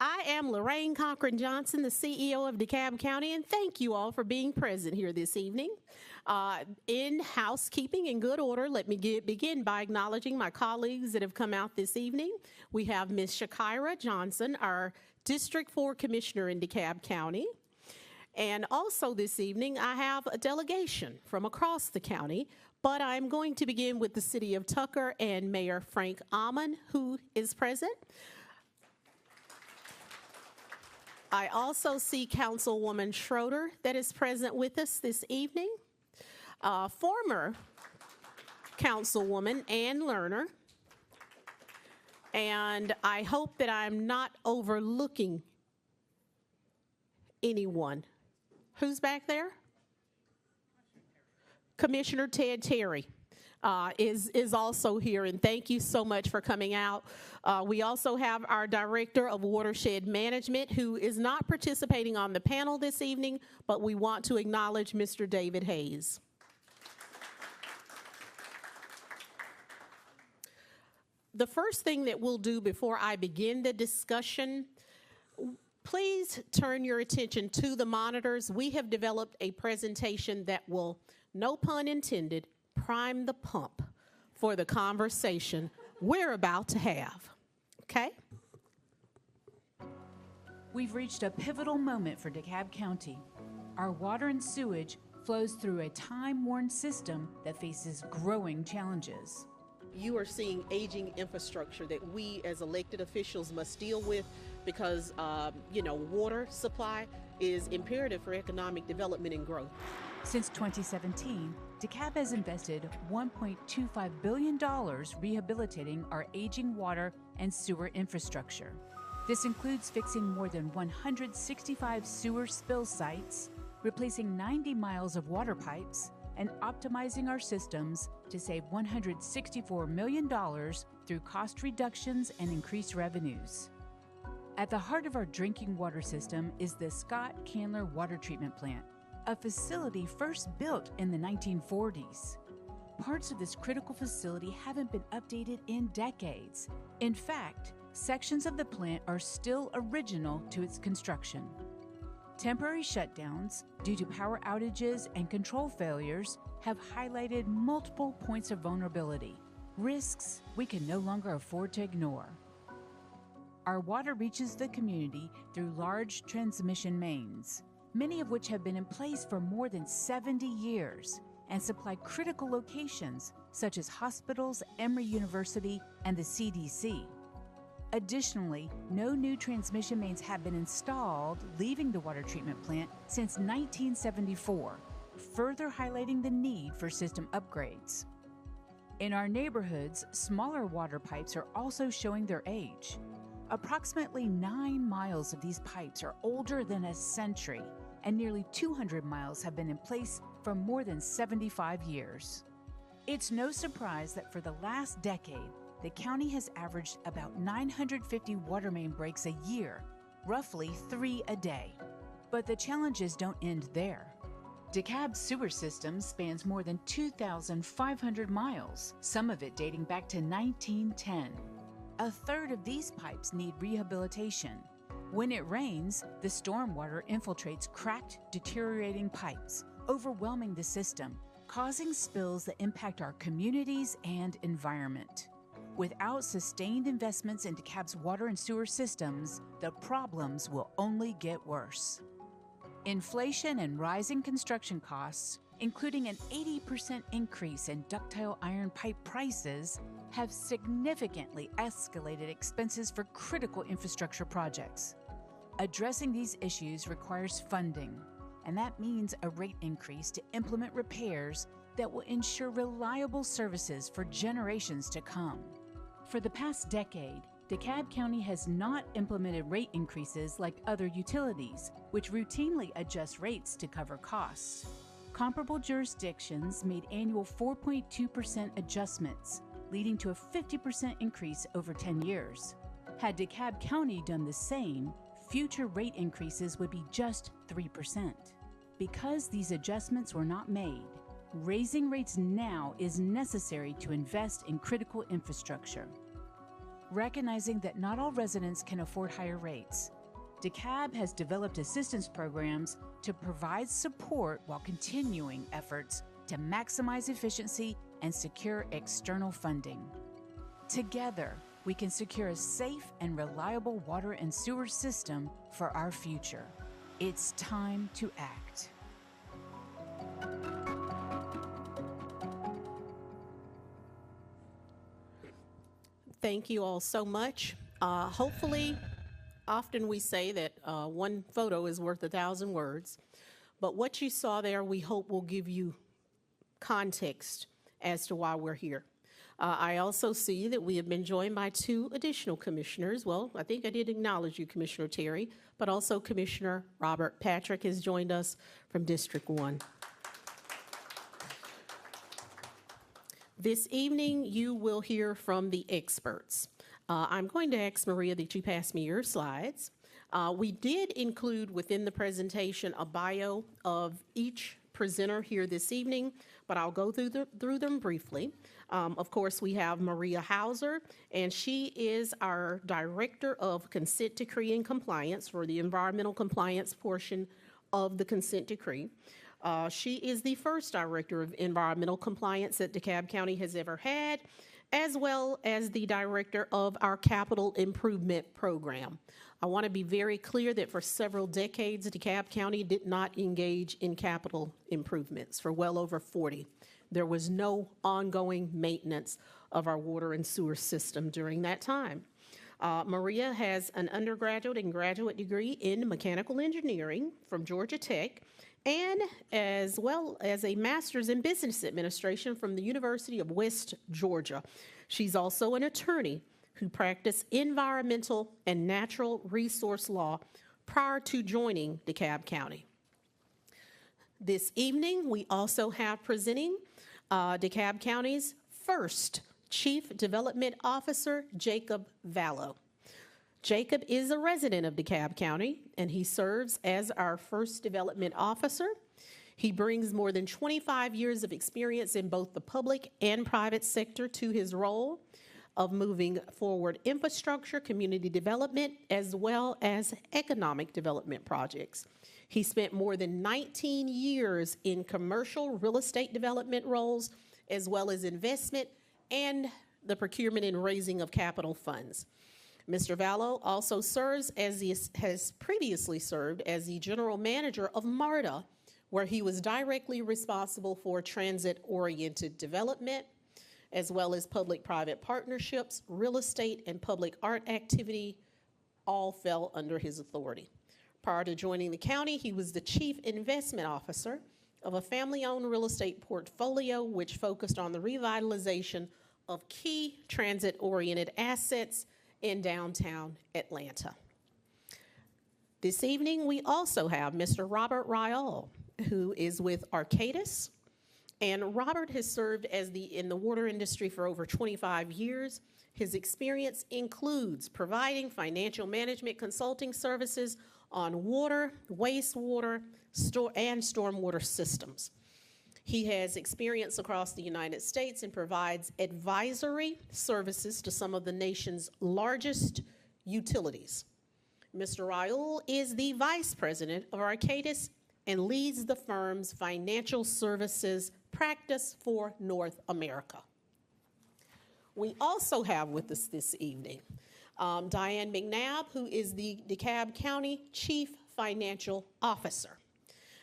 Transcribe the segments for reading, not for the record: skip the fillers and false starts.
I am Lorraine Cochran-Johnson, the CEO of DeKalb County, and thank you all for being present here this evening. In housekeeping and good order, let me begin by acknowledging my colleagues that have come out this evening. We have Ms. Shakira Johnson, our District 4 Commissioner in DeKalb County. And also this evening, I have a delegation from across the county, but I'm going to begin with the City of Tucker and Mayor Frank Amon, who is present. I also see Councilwoman Schroeder that is present with us this evening. Former Councilwoman Ann Lerner. And I hope that I'm not overlooking anyone. Who's back there? Commissioner Ted Terry is also here, and thank you so much for coming out. We also have our Director of Watershed Management, who is not participating on the panel this evening, but we want to acknowledge Mr. David Hayes. The first thing that we'll do before I begin the discussion, please turn your attention to the monitors. We have developed a presentation that will, no pun intended, prime the pump for the conversation we're about to have, okay? We've reached a pivotal moment for DeKalb County. Our water and sewage flows through a time-worn system that faces growing challenges. You are seeing aging infrastructure that we as elected officials must deal with because, water supply is imperative for economic development and growth. Since 2017, DeKalb has invested $1.25 billion rehabilitating our aging water and sewer infrastructure. This includes fixing more than 165 sewer spill sites, replacing 90 miles of water pipes, and optimizing our systems to save $164 million through cost reductions and increased revenues. At the heart of our drinking water system is the Scott Candler Water Treatment Plant, a facility first built in the 1940s. Parts of this critical facility haven't been updated in decades. In fact, sections of the plant are still original to its construction. Temporary shutdowns due to power outages and control failures have highlighted multiple points of vulnerability, risks we can no longer afford to ignore. Our water reaches the community through large transmission mains, many of which have been in place for more than 70 years and supply critical locations such as hospitals, Emory University, and the CDC. Additionally, no new transmission mains have been installed leaving the water treatment plant since 1974, further highlighting the need for system upgrades. In our neighborhoods, smaller water pipes are also showing their age. Approximately 9 miles of these pipes are older than a century, and nearly 200 miles have been in place for more than 75 years. It's no surprise that for the last decade, the county has averaged about 950 water main breaks a year, roughly 3 a day. But the challenges don't end there. DeKalb's sewer system spans more than 2,500 miles, some of it dating back to 1910. A third of these pipes need rehabilitation. When it rains, the stormwater infiltrates cracked, deteriorating pipes, overwhelming the system, causing spills that impact our communities and environment. Without sustained investments in DeKalb's water and sewer systems, the problems will only get worse. Inflation and rising construction costs, including an 80% increase in ductile iron pipe prices, have significantly escalated expenses for critical infrastructure projects. Addressing these issues requires funding, and that means a rate increase to implement repairs that will ensure reliable services for generations to come. For the past decade, DeKalb County has not implemented rate increases like other utilities, which routinely adjust rates to cover costs. Comparable jurisdictions made annual 4.2% adjustments, leading to a 50% increase over 10 years. Had DeKalb County done the same, future rate increases would be just 3%. Because these adjustments were not made, raising rates now is necessary to invest in critical infrastructure. recognizing that not all residents can afford higher rates. DeKalb has developed assistance programs to provide support while continuing efforts to maximize efficiency and secure external funding. Together, we can secure a safe and reliable water and sewer system for our future. It's time to act. Thank you all so much. Hopefully, often we say that one photo is worth 1,000 words, but what you saw there, we hope will give you context as to why we're here. I also see that we have been joined by 2 additional commissioners. Well, I think I did acknowledge you, Commissioner Terry, but also Commissioner Robert Patrick has joined us from District 1. This evening, you will hear from the experts. I'm going to ask Maria that you pass me your slides. We did include within the presentation a bio of each presenter here this evening, but I'll go through them briefly. Of course, we have Maria Hauser, and she is our Director of Consent Decree and Compliance for the environmental compliance portion of the consent decree. She is the first Director of Environmental Compliance that DeKalb County has ever had, as well as the Director of our Capital Improvement Program. I want to be very clear that for several decades, DeKalb County did not engage in capital improvements. For well over 40. There was no ongoing maintenance of our water and sewer system during that time. Maria has an undergraduate and graduate degree in mechanical engineering from Georgia Tech, and as well as a master's in business administration from the University of West Georgia. She's also an attorney who practiced environmental and natural resource law prior to joining DeKalb County. This evening, we also have presenting DeKalb County's first Chief Development Officer, Jacob Vallow. Jacob is a resident of DeKalb County, and he serves as our first development officer. He brings more than 25 years of experience in both the public and private sector to his role of moving forward infrastructure, community development, as well as economic development projects. He spent more than 19 years in commercial real estate development roles, as well as investment and the procurement and raising of capital funds. Mr. Vallow also serves has previously served as the general manager of MARTA, where he was directly responsible for transit-oriented development, as well as public-private partnerships, real estate, and public art activity, all fell under his authority. Prior to joining the county, he was the chief investment officer of a family-owned real estate portfolio which focused on the revitalization of key transit-oriented assets in downtown Atlanta. This evening, we also have Mr. Robert Ryall, who is with Arcadis. And Robert has served in the water industry for over 25 years. His experience includes providing financial management consulting services on water, wastewater, and stormwater systems. He has experience across the United States and provides advisory services to some of the nation's largest utilities. Mr. Raul is the vice president of Arcadis and leads the firm's financial services practice for North America. We also have with us this evening Diane McNabb, who is the DeKalb County Chief Financial Officer.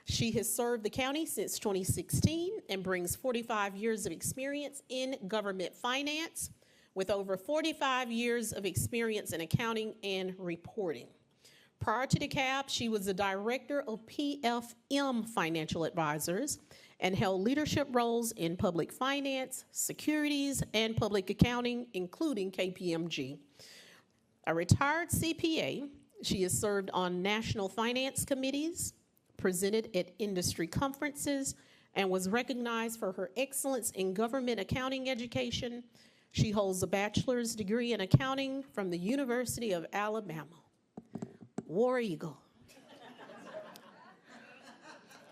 She has served the county since 2016 and brings 45 years of experience in government finance with over 45 years of experience in accounting and reporting. Prior to DeKalb, she was the director of PFM Financial Advisors and held leadership roles in public finance, securities, and public accounting, including KPMG. A retired CPA, she has served on national finance committees, presented at industry conferences, and was recognized for her excellence in government accounting education. She holds a bachelor's degree in accounting from the University of Alabama. War Eagle.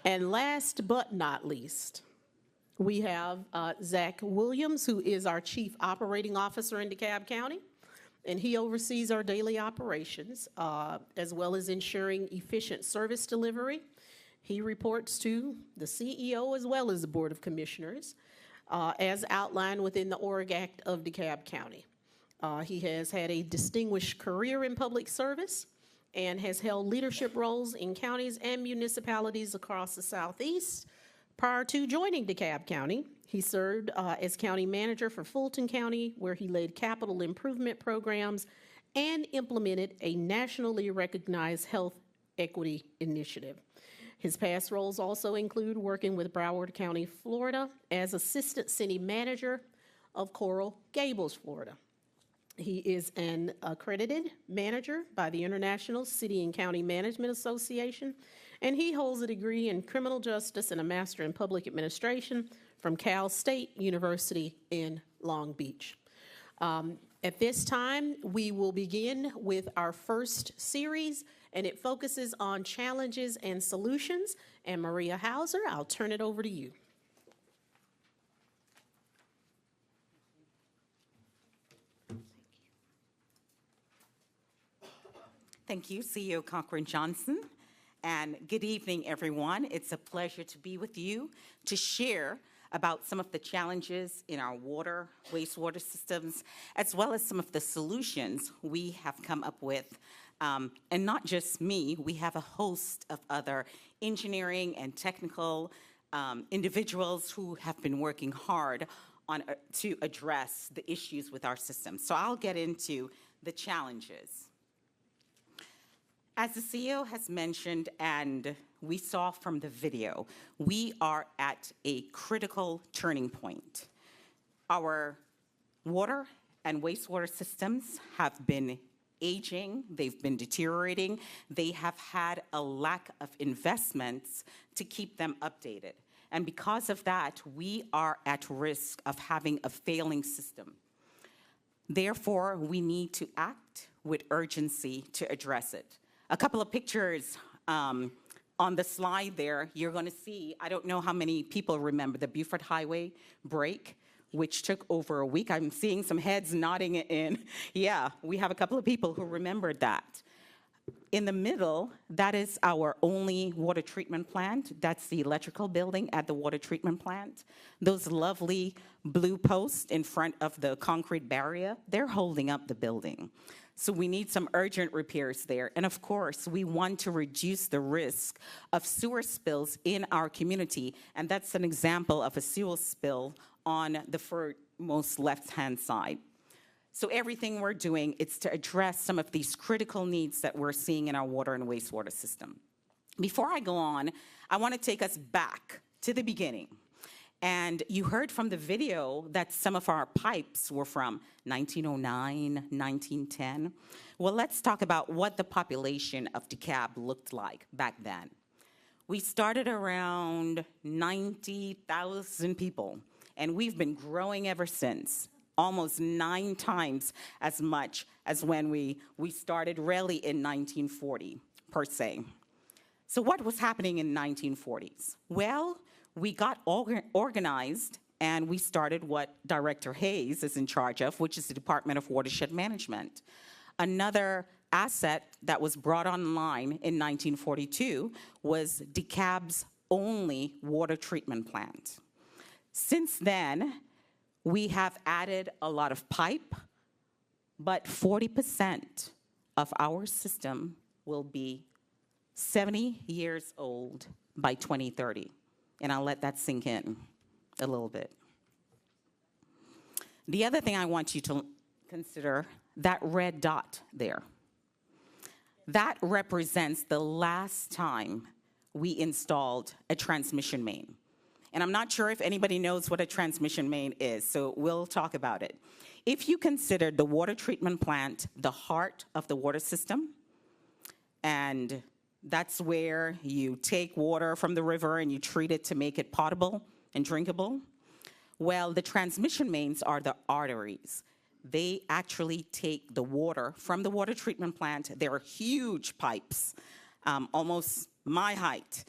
And last but not least, we have Zach Williams, who is our Chief Operating Officer in DeKalb County. and he oversees our daily operations, as well as ensuring efficient service delivery. He reports to the CEO as well as the Board of Commissioners, as outlined within the Org Act of DeKalb County. He has had a distinguished career in public service and has held leadership roles in counties and municipalities across the Southeast. Prior to joining DeKalb County, he served as county manager for Fulton County, where he led capital improvement programs and implemented a nationally recognized health equity initiative. His past roles also include working with Broward County, Florida, as assistant city manager of Coral Gables, Florida. He is an accredited manager by the International City and County Management Association, and he holds a degree in criminal justice and a master in public administration from Cal State University in Long Beach. At this time, we will begin with our first series, and it focuses on challenges and solutions. And Maria Hauser, I'll turn it over to you. Thank you, CEO Cochran-Johnson, and good evening, everyone. It's a pleasure to be with you to share about some of the challenges in our water, wastewater systems, as well as some of the solutions we have come up with. And not just me, we have a host of other engineering and technical individuals who have been working hard on to address the issues with our system. So I'll get into the challenges. As the CEO has mentioned, and we saw from the video, we are at a critical turning point. Our water and wastewater systems have been aging, they've been deteriorating, they have had a lack of investments to keep them updated. And because of that, we are at risk of having a failing system. Therefore, we need to act with urgency to address it. A couple of pictures on the slide there, you're going to see, I don't know how many people remember the Beaufort Highway break, which took over a week. I'm seeing some heads nodding in. Yeah, we have a couple of people who remembered that. In the middle, that is our only water treatment plant. That's the electrical building at the water treatment plant. Those lovely blue posts in front of the concrete barrier, they're holding up the building. So we need some urgent repairs there. And of course, we want to reduce the risk of sewer spills in our community. And that's an example of a sewer spill on the furthermost left-hand side. So everything we're doing is to address some of these critical needs that we're seeing in our water and wastewater system. Before I go on, I want to take us back to the beginning. And you heard from the video that some of our pipes were from 1909, 1910. Well, let's talk about what the population of DeKalb looked like back then. We started around 90,000 people, and we've been growing ever since, almost 9 times as much as when we started really in 1940, per se. So what was happening in the 1940s? Well, we got organized, and we started what Director Hayes is in charge of, which is the Department of Watershed Management. Another asset that was brought online in 1942 was DeKalb's only water treatment plant. Since then, we have added a lot of pipe, but 40% of our system will be 70 years old by 2030. And I'll let that sink in a little bit. The other thing I want you to consider, that red dot there. That represents the last time we installed a transmission main. And I'm not sure if anybody knows what a transmission main is, so we'll talk about it. If you consider the water treatment plant the heart of the water system, and that's where you take water from the river and you treat it to make it potable and drinkable. Well, the transmission mains are the arteries. They actually take the water from the water treatment plant. They're huge pipes, almost my height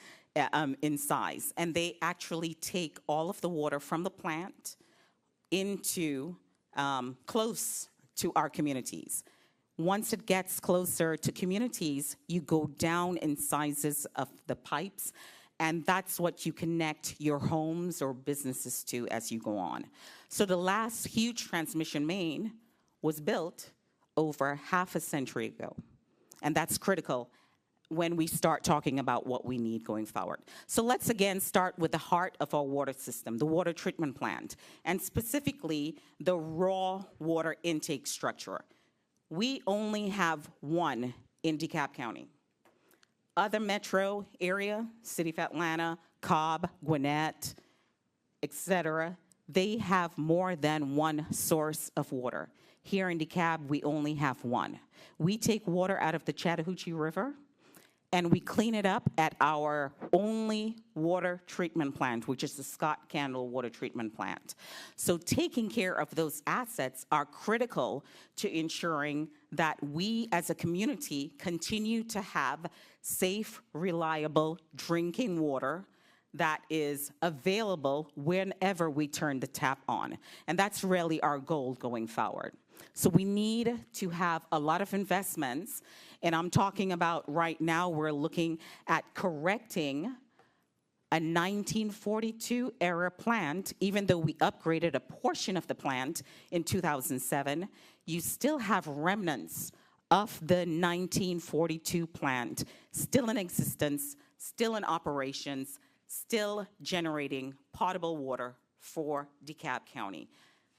in size. And they actually take all of the water from the plant into close to our communities. Once it gets closer to communities, you go down in sizes of the pipes, and that's what you connect your homes or businesses to as you go on. So the last huge transmission main was built over half a century ago, and that's critical when we start talking about what we need going forward. So let's again start with the heart of our water system, the water treatment plant, and specifically the raw water intake structure. We only have one in DeKalb County. Other metro area, City of Atlanta, Cobb, Gwinnett, et cetera, they have more than one source of water. Here in DeKalb, we only have one. We take water out of the Chattahoochee River, and we clean it up at our only water treatment plant, which is the Scott Candle Water Treatment Plant. So taking care of those assets are critical to ensuring that we as a community continue to have safe, reliable drinking water that is available whenever we turn the tap on. And that's really our goal going forward. So we need to have a lot of investments, and I'm talking about right now we're looking at correcting a 1942 era plant. Even though we upgraded a portion of the plant in 2007, you still have remnants of the 1942 plant still in existence, still in operations, still generating potable water for DeKalb County.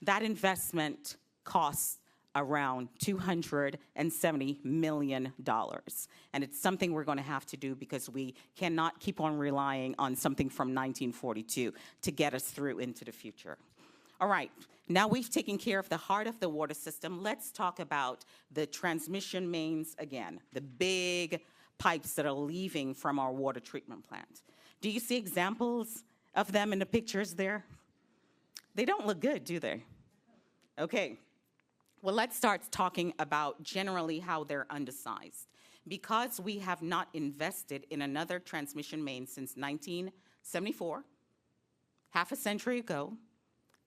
That investment costs around $270 million. And it's something we're going to have to do because we cannot keep on relying on something from 1942 to get us through into the future. All right, now we've taken care of the heart of the water system. Let's talk about the transmission mains again, the big pipes that are leaving from our water treatment plant. Do you see examples of them in the pictures there? They don't look good, do they? Okay. Well, let's start talking about generally how they're undersized. Because we have not invested in another transmission main since 1974, half a century ago,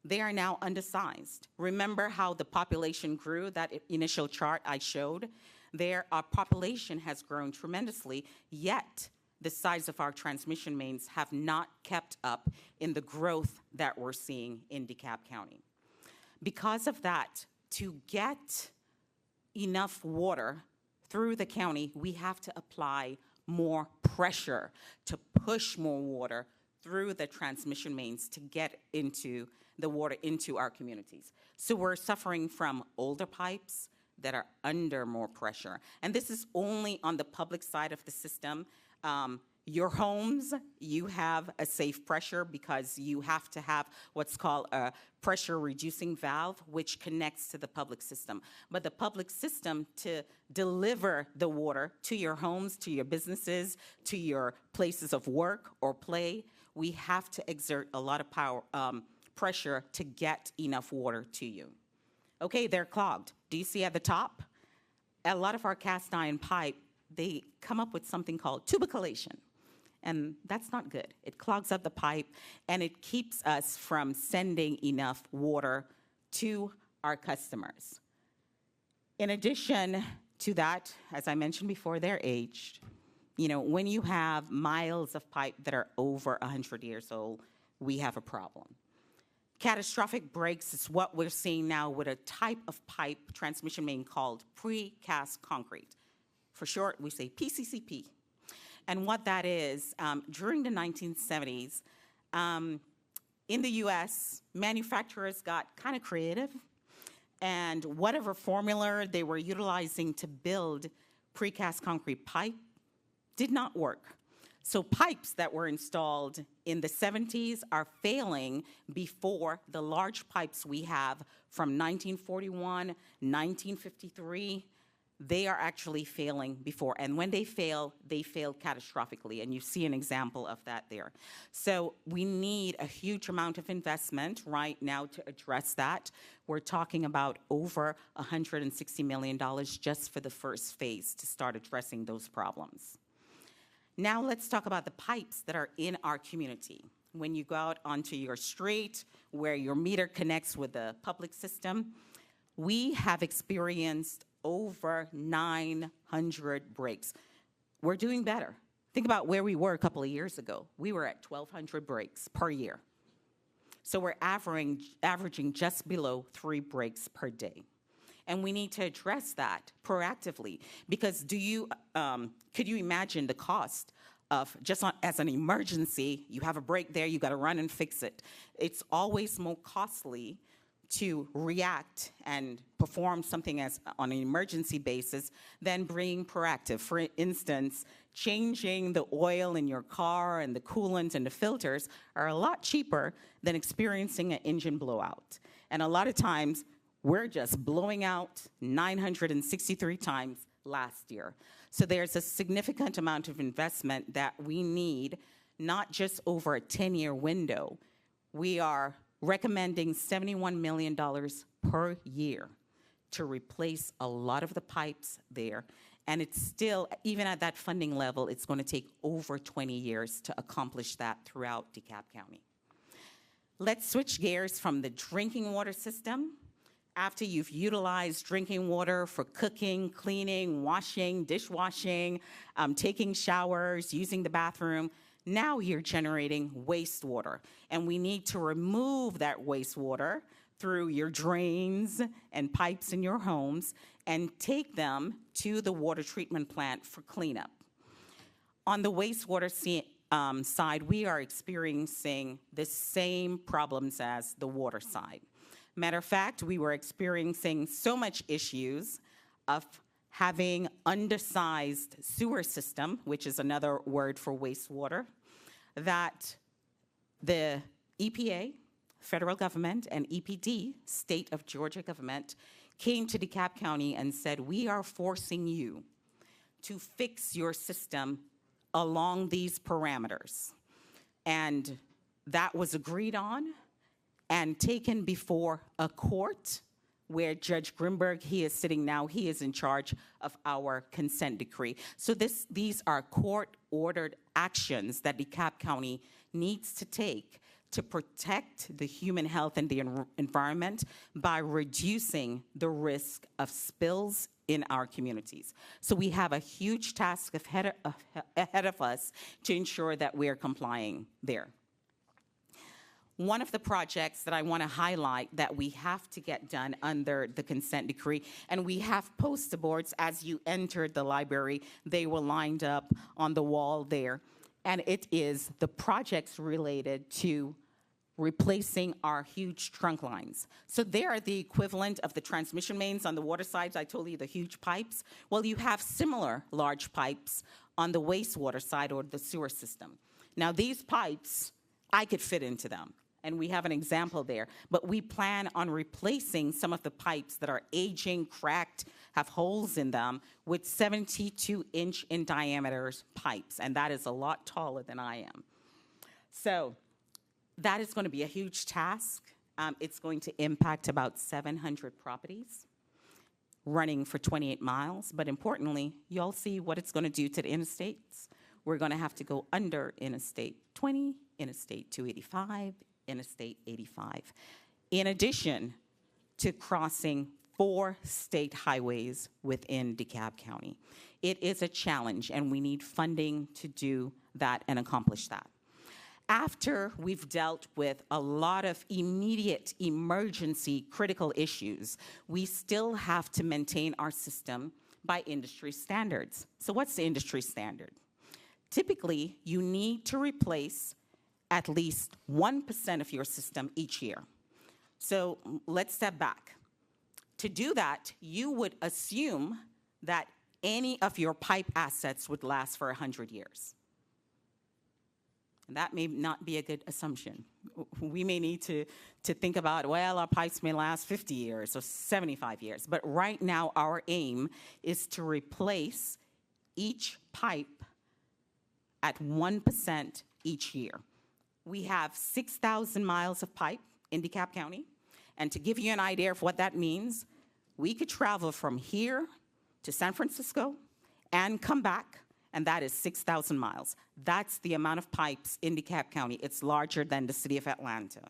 they are now undersized. Remember how the population grew, that initial chart I showed? There, our population has grown tremendously, yet the size of our transmission mains have not kept up in the growth that we're seeing in DeKalb County. Because of that, to get enough water through the county, we have to apply more pressure to push more water through the transmission mains to get into the water into our communities. So we're suffering from older pipes that are under more pressure. And this is only on the public side of the system. Your homes, you have a safe pressure because you have to have what's called a pressure reducing valve, which connects to the public system. But the public system, to deliver the water to your homes, to your businesses, to your places of work or play, we have to exert a lot of pressure to get enough water to you. Okay, they're clogged. Do you see at the top? A lot of our cast iron pipe, they come up with something called tuberculation. And that's not good. It clogs up the pipe, and it keeps us from sending enough water to our customers. In addition to that, as I mentioned before, they're aged. You know, when you have miles of pipe that are over 100 years old, we have a problem. Catastrophic breaks is what we're seeing now with a type of pipe transmission main called precast concrete. For short, we say PCCP. And what that is, during the 1970s, in the US, manufacturers got kind of creative, and whatever formula they were utilizing to build precast concrete pipe did not work. So pipes that were installed in the 70s are failing before the large pipes we have from 1941, 1953, they are actually failing before. And when they fail catastrophically. And you see an example of that there. So we need a huge amount of investment right now to address that. We're talking about over $160 million just for the first phase to start addressing those problems. Now let's talk about the pipes that are in our community. When you go out onto your street where your meter connects with the public system, we have experienced over 900 breaks. We're doing better. Think about where we were a couple of years ago. We were at 1,200 breaks per year. So we're averaging just below 3 breaks per day. And we need to address that proactively, because could you imagine the cost of just as an emergency, you have a break there, you got to run and fix it. It's always more costly to react and perform something on an emergency basis than being proactive. For instance, changing the oil in your car and the coolant and the filters are a lot cheaper than experiencing an engine blowout. And a lot of times, we're just blowing out 963 times last year. So there's a significant amount of investment that we need, not just over a 10-year window. We are recommending $71 million per year to replace a lot of the pipes there. And it's still, even at that funding level, it's going to take over 20 years to accomplish that throughout DeKalb County. Let's switch gears from the drinking water system. After you've utilized drinking water for cooking, cleaning, washing, dishwashing, taking showers, using the bathroom, now you're generating wastewater. And we need to remove that wastewater through your drains and pipes in your homes and take them to the water treatment plant for cleanup. On the wastewater side, we are experiencing the same problems as the water side. Matter of fact, we were experiencing so much issues of having undersized sewer system, which is another word for wastewater, that the EPA, federal government, and EPD, state of Georgia government, came to DeKalb County and said, we are forcing you to fix your system along these parameters. And that was agreed on and taken before a court where Judge Grimberg, he is sitting now, he is in charge of our consent decree. So these are court-ordered actions that DeKalb County needs to take to protect the human health and the environment by reducing the risk of spills in our communities. So we have a huge task ahead of us to ensure that we're complying there. One of the projects that I want to highlight that we have to get done under the consent decree, and we have poster boards as you entered the library, they were lined up on the wall there, and it is the projects related to replacing our huge trunk lines. So they are the equivalent of the transmission mains on the water sides. I told you the huge pipes. Well, you have similar large pipes on the wastewater side or the sewer system. Now these pipes, I could fit into them, and we have an example there, but we plan on replacing some of the pipes that are aging, cracked, have holes in them with 72-inch in diameter pipes, and that is a lot taller than I am. So that is going to be a huge task. It's going to impact about 700 properties running for 28 miles, but importantly, you'll see what it's going to do to the interstates. We're going to have to go under Interstate 20, Interstate 285, Interstate 85, in addition to crossing 4 state highways within DeKalb County. It is a challenge, and we need funding to do that and accomplish that. After we've dealt with a lot of immediate emergency critical issues, we still have to maintain our system by industry standards. So what's the industry standard? Typically, you need to replace at least 1% of your system each year. So let's step back. To do that, you would assume that any of your pipe assets would last for 100 years. And that may not be a good assumption. We may need to think about, well, our pipes may last 50 years or 75 years. But right now, our aim is to replace each pipe at 1% each year. We have 6,000 miles of pipe in DeKalb County. And to give you an idea of what that means, we could travel from here to San Francisco and come back, and that is 6,000 miles. That's the amount of pipes in DeKalb County. It's larger than the city of Atlanta.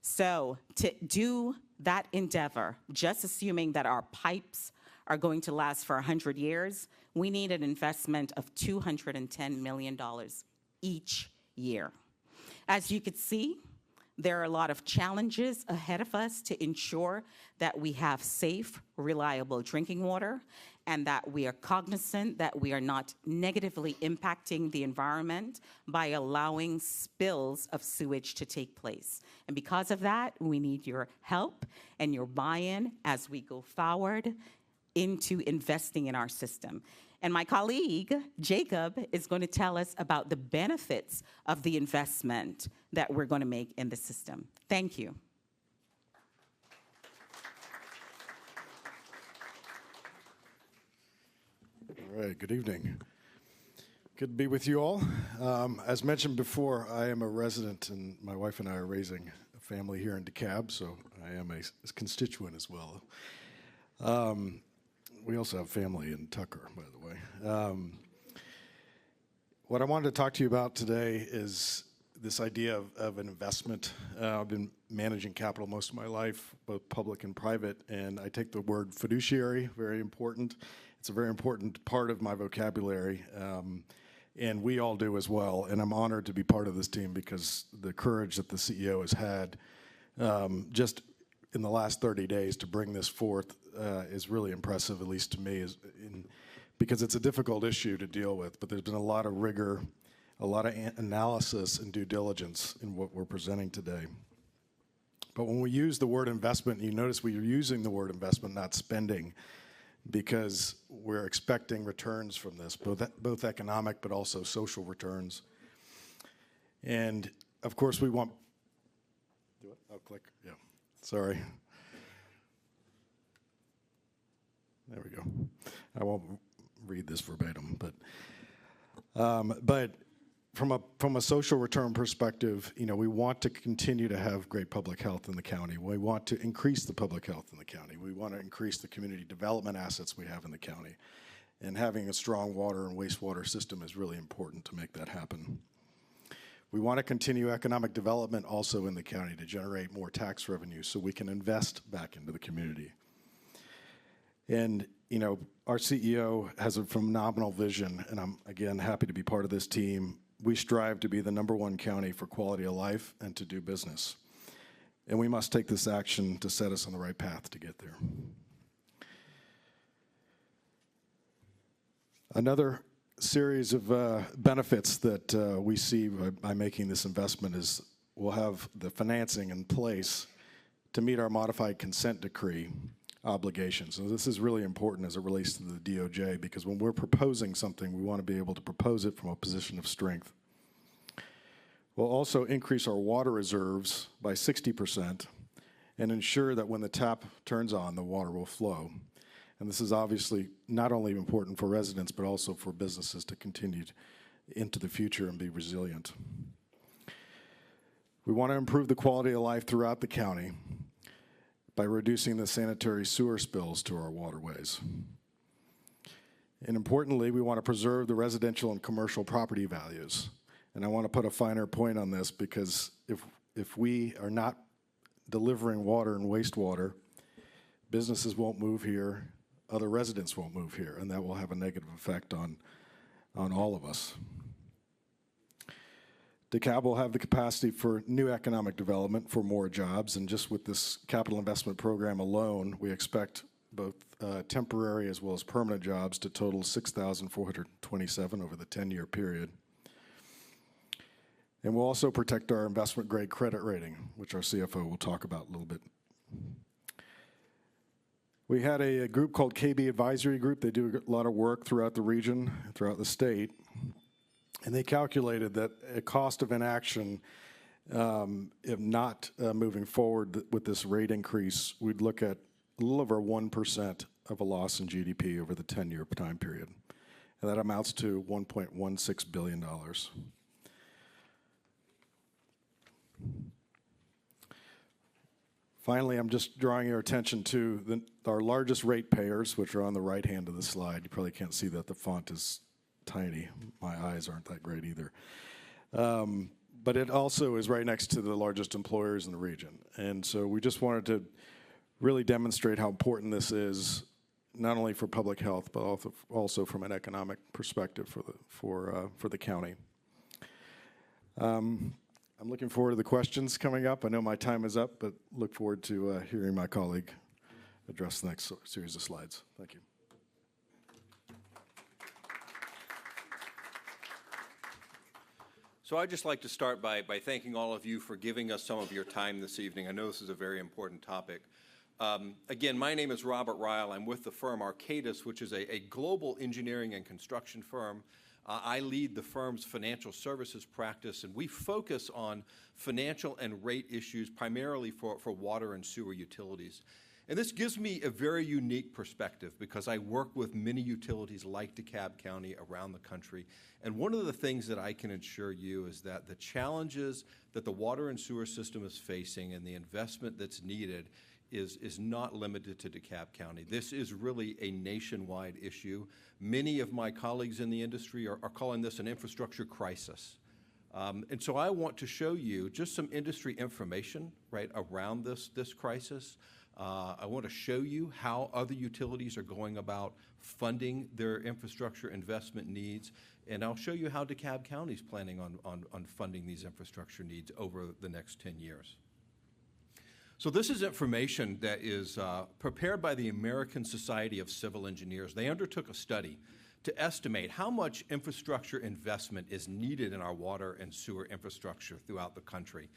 So to do that endeavor, just assuming that our pipes are going to last for 100 years, we need an investment of $210 million each year. As you could see, there are a lot of challenges ahead of us to ensure that we have safe, reliable drinking water, and that we are cognizant that we are not negatively impacting the environment by allowing spills of sewage to take place. And because of that, we need your help and your buy-in as we go forward into investing in our system. And my colleague, Jacob, is going to tell us about the benefits of the investment that we're going to make in the system. Thank you. All right, good evening. Good to be with you all. As mentioned before, I am a resident, and my wife and I are raising a family here in DeKalb, so I am a constituent as well. We also have family in Tucker, by the way. What I wanted to talk to you about today is this idea of an investment. I've been managing capital most of my life, both public and private, and I take the word fiduciary, very important. It's a very important part of my vocabulary, and we all do as well. And I'm honored to be part of this team because the courage that the CEO has had just in the last 30 days to bring this forth is really impressive, at least to me, because it's a difficult issue to deal with. But there's been a lot of rigor, a lot of analysis and due diligence in what we're presenting today. But when we use the word investment, you notice we're using the word investment, not spending, because we're expecting returns from this, both economic but also social returns. And of course we want, do it? Oh, click, yeah, sorry. There we go. I won't read this verbatim, but from a social return perspective, you know, we want to continue to have great public health in the county. We want to increase the public health in the county. We want to increase the community development assets we have in the county. And having a strong water and wastewater system is really important to make that happen. We want to continue economic development also in the county to generate more tax revenue so we can invest back into the community. And, you know, our CEO has a phenomenal vision, and I'm, again, happy to be part of this team. We strive to be the #1 county for quality of life and to do business. And we must take this action to set us on the right path to get there. Another series of benefits that we see by making this investment is we'll have the financing in place to meet our modified consent decree obligations. So this is really important as it relates to the DOJ, because when we're proposing something, we want to be able to propose it from a position of strength. We'll also increase our water reserves by 60% and ensure that when the tap turns on, the water will flow. And this is obviously not only important for residents, but also for businesses to continue into the future and be resilient. We want to improve the quality of life throughout the county by reducing the sanitary sewer spills to our waterways. And importantly, we want to preserve the residential and commercial property values. And I want to put a finer point on this, because if we are not delivering water and wastewater, businesses won't move here, other residents won't move here, and that will have a negative effect on all of us. DeKalb will have the capacity for new economic development for more jobs, and just with this capital investment program alone, we expect both temporary as well as permanent jobs to total 6,427 over the 10-year period. And we'll also protect our investment-grade credit rating, which our CFO will talk about a little bit. We had a group called KB Advisory Group. They do a lot of work throughout the region, throughout the state. And they calculated that a cost of inaction, if not moving forward with this rate increase, we'd look at a little over 1% of a loss in GDP over the 10-year time period. And that amounts to $1.16 billion. Finally, I'm just drawing your attention to our largest ratepayers, which are on the right hand of the slide. You probably can't see that the font is tiny. My eyes aren't that great either. But it also is right next to the largest employers in the region. And so we just wanted to really demonstrate how important this is, not only for public health, but also from an economic perspective for the county. I'm looking forward to the questions coming up. I know my time is up, but look forward to hearing my colleague address the next series of slides. Thank you. So I'd just like to start by thanking all of you for giving us some of your time this evening. I know this is a very important topic. Again, my name is Robert Ryle. I'm with the firm Arcadis, which is a global engineering and construction firm. I lead the firm's financial services practice, and we focus on financial and rate issues primarily for water and sewer utilities. And this gives me a very unique perspective because I work with many utilities like DeKalb County around the country. And one of the things that I can assure you is that the challenges that the water and sewer system is facing and the investment that's needed is not limited to DeKalb County. This is really a nationwide issue. Many of my colleagues in the industry are calling this an infrastructure crisis. And so I want to show you just some industry information right around this crisis. I want to show you how other utilities are going about funding their infrastructure investment needs, and I'll show you how DeKalb County is planning on funding these infrastructure needs over the next 10 years. So this is information that is prepared by the American Society of Civil Engineers. They undertook a study to estimate how much infrastructure investment is needed in our water and sewer infrastructure throughout the country.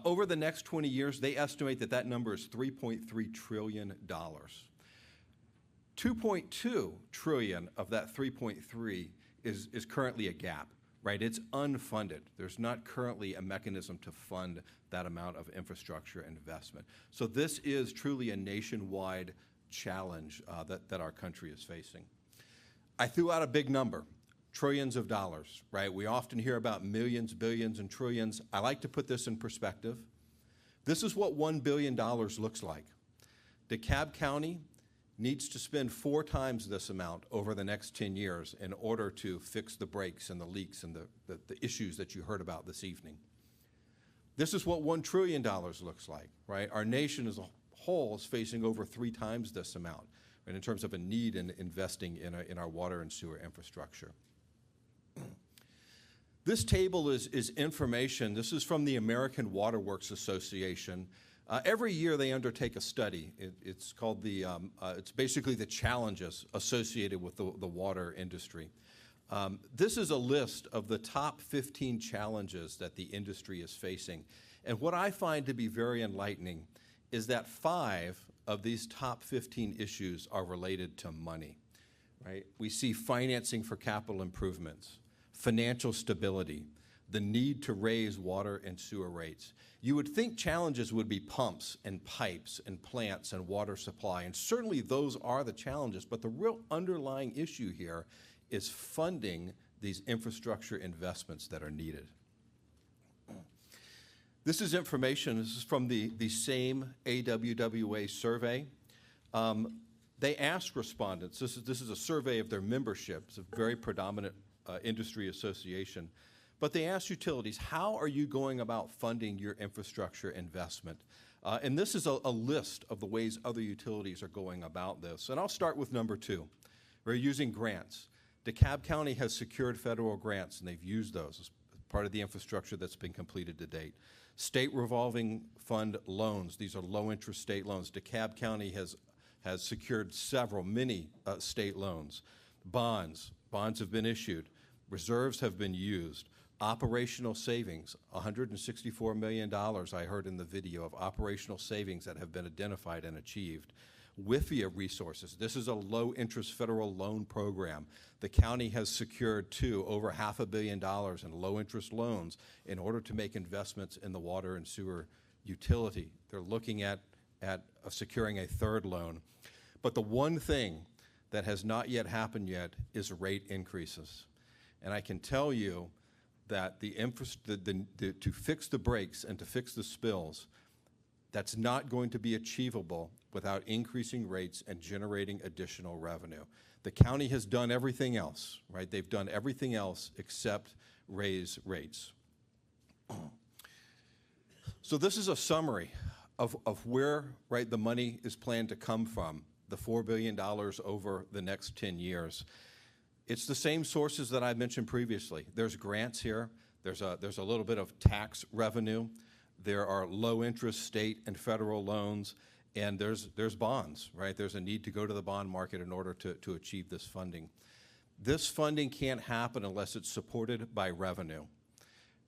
Over the next 20 years, they estimate that number is $3.3 trillion. 2.2 trillion of that 3.3 is currently a gap, right? It's unfunded. There's not currently a mechanism to fund that amount of infrastructure investment. So this is truly a nationwide challenge that our country is facing. I threw out a big number. Trillions of dollars, right? We often hear about millions, billions, and trillions. I like to put this in perspective. This is what $1 billion looks like. DeKalb County needs to spend 4 times this amount over the next 10 years in order to fix the breaks and the leaks and the issues that you heard about this evening. This is what $1 trillion looks like, right? Our nation as a whole is facing over 3 times this amount, right, in terms of a need in investing in our water and sewer infrastructure. This table is information. This is from the American Water Works Association. Every year they undertake a study. It's called it's basically the challenges associated with the water industry. This is a list of the top 15 challenges that the industry is facing. And what I find to be very enlightening is that 5 of these top 15 issues are related to money, right? We see financing for capital improvements, financial stability, the need to raise water and sewer rates. You would think challenges would be pumps and pipes and plants and water supply, and certainly those are the challenges, but the real underlying issue here is funding these infrastructure investments that are needed. This is information. This is from the same AWWA survey. They asked respondents, this is a survey of their membership. It's a very predominant industry association. But they asked utilities, how are you going about funding your infrastructure investment? And this is a list of the ways other utilities are going about this. And I'll start with number 2. We're using grants. DeKalb County has secured federal grants, and they've used those as part of the infrastructure that's been completed to date. State revolving fund loans. These are low-interest state loans. DeKalb County has secured many state loans. Bonds have been issued. Reserves have been used. Operational savings, $164 million, I heard in the video, of operational savings that have been identified and achieved. WIFIA resources. This is a low-interest federal loan program. The county has secured over $500 million in low-interest loans in order to make investments in the water and sewer utility. They're looking at securing a 3rd loan. But the one thing that has not yet happened yet is rate increases. And I can tell you that to fix the breaks and to fix the spills, that's not going to be achievable without increasing rates and generating additional revenue. The county has done everything else, right? They've done everything else except raise rates. So this is a summary of where, right, the money is planned to come from, the $4 billion over the next 10 years. It's the same sources that I mentioned previously. There's grants here. There's a little bit of tax revenue. There are low-interest state and federal loans, and there's bonds, right? There's a need to go to the bond market in order to achieve this funding. This funding can't happen unless it's supported by revenue.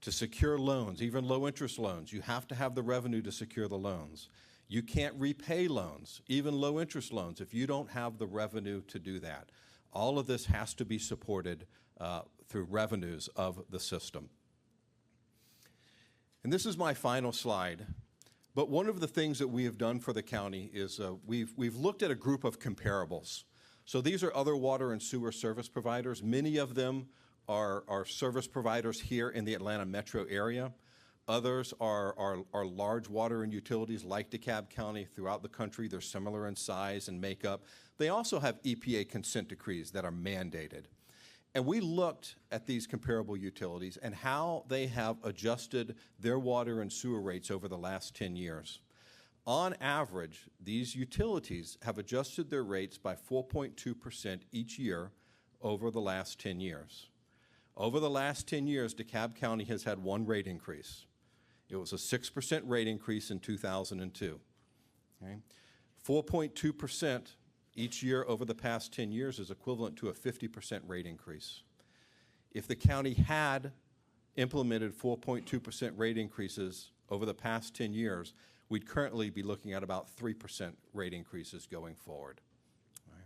To secure loans, even low-interest loans, you have to have the revenue to secure the loans. You can't repay loans, even low-interest loans, if you don't have the revenue to do that. All of this has to be supported through revenues of the system. And this is my final slide. But one of the things that we have done for the county is we've looked at a group of comparables. So these are other water and sewer service providers. Many of them are service providers here in the Atlanta metro area. Others are large water and utilities like DeKalb County throughout the country. They're similar in size and makeup. They also have EPA consent decrees that are mandated. And we looked at these comparable utilities and how they have adjusted their water and sewer rates over the last 10 years. On average, these utilities have adjusted their rates by 4.2% each year over the last 10 years. Over the last 10 years, DeKalb County has had one rate increase. It was a 6% rate increase in 2002. Okay? 4.2% each year over the past 10 years is equivalent to a 50% rate increase. If the county had implemented 4.2% rate increases over the past 10 years, we'd currently be looking at about 3% rate increases going forward. All right.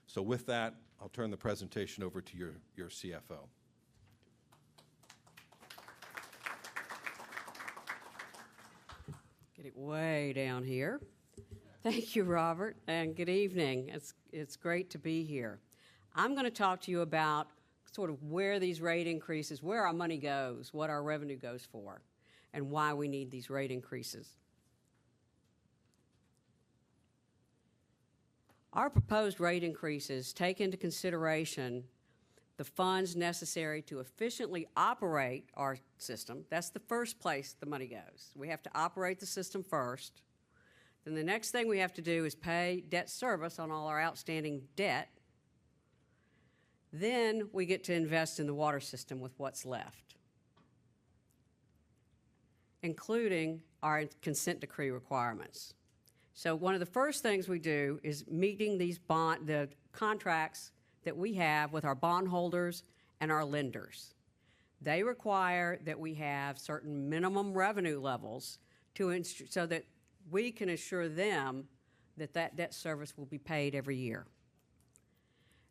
So with that, I'll turn the presentation over to your CFO. Get it way down here. Thank you, Robert, and good evening. It's great to be here. I'm going to talk to you about sort of where these rate increases, where our money goes, what our revenue goes for, and why we need these rate increases. Our proposed rate increases take into consideration the funds necessary to efficiently operate our system. That's the first place the money goes. We have to operate the system first. Then the next thing we have to do is pay debt service on all our outstanding debt. Then we get to invest in the water system with what's left, including our consent decree requirements. So one of the first things we do is meeting the contracts that we have with our bondholders and our lenders. They require that we have certain minimum revenue levels so that we can assure them that that debt service will be paid every year.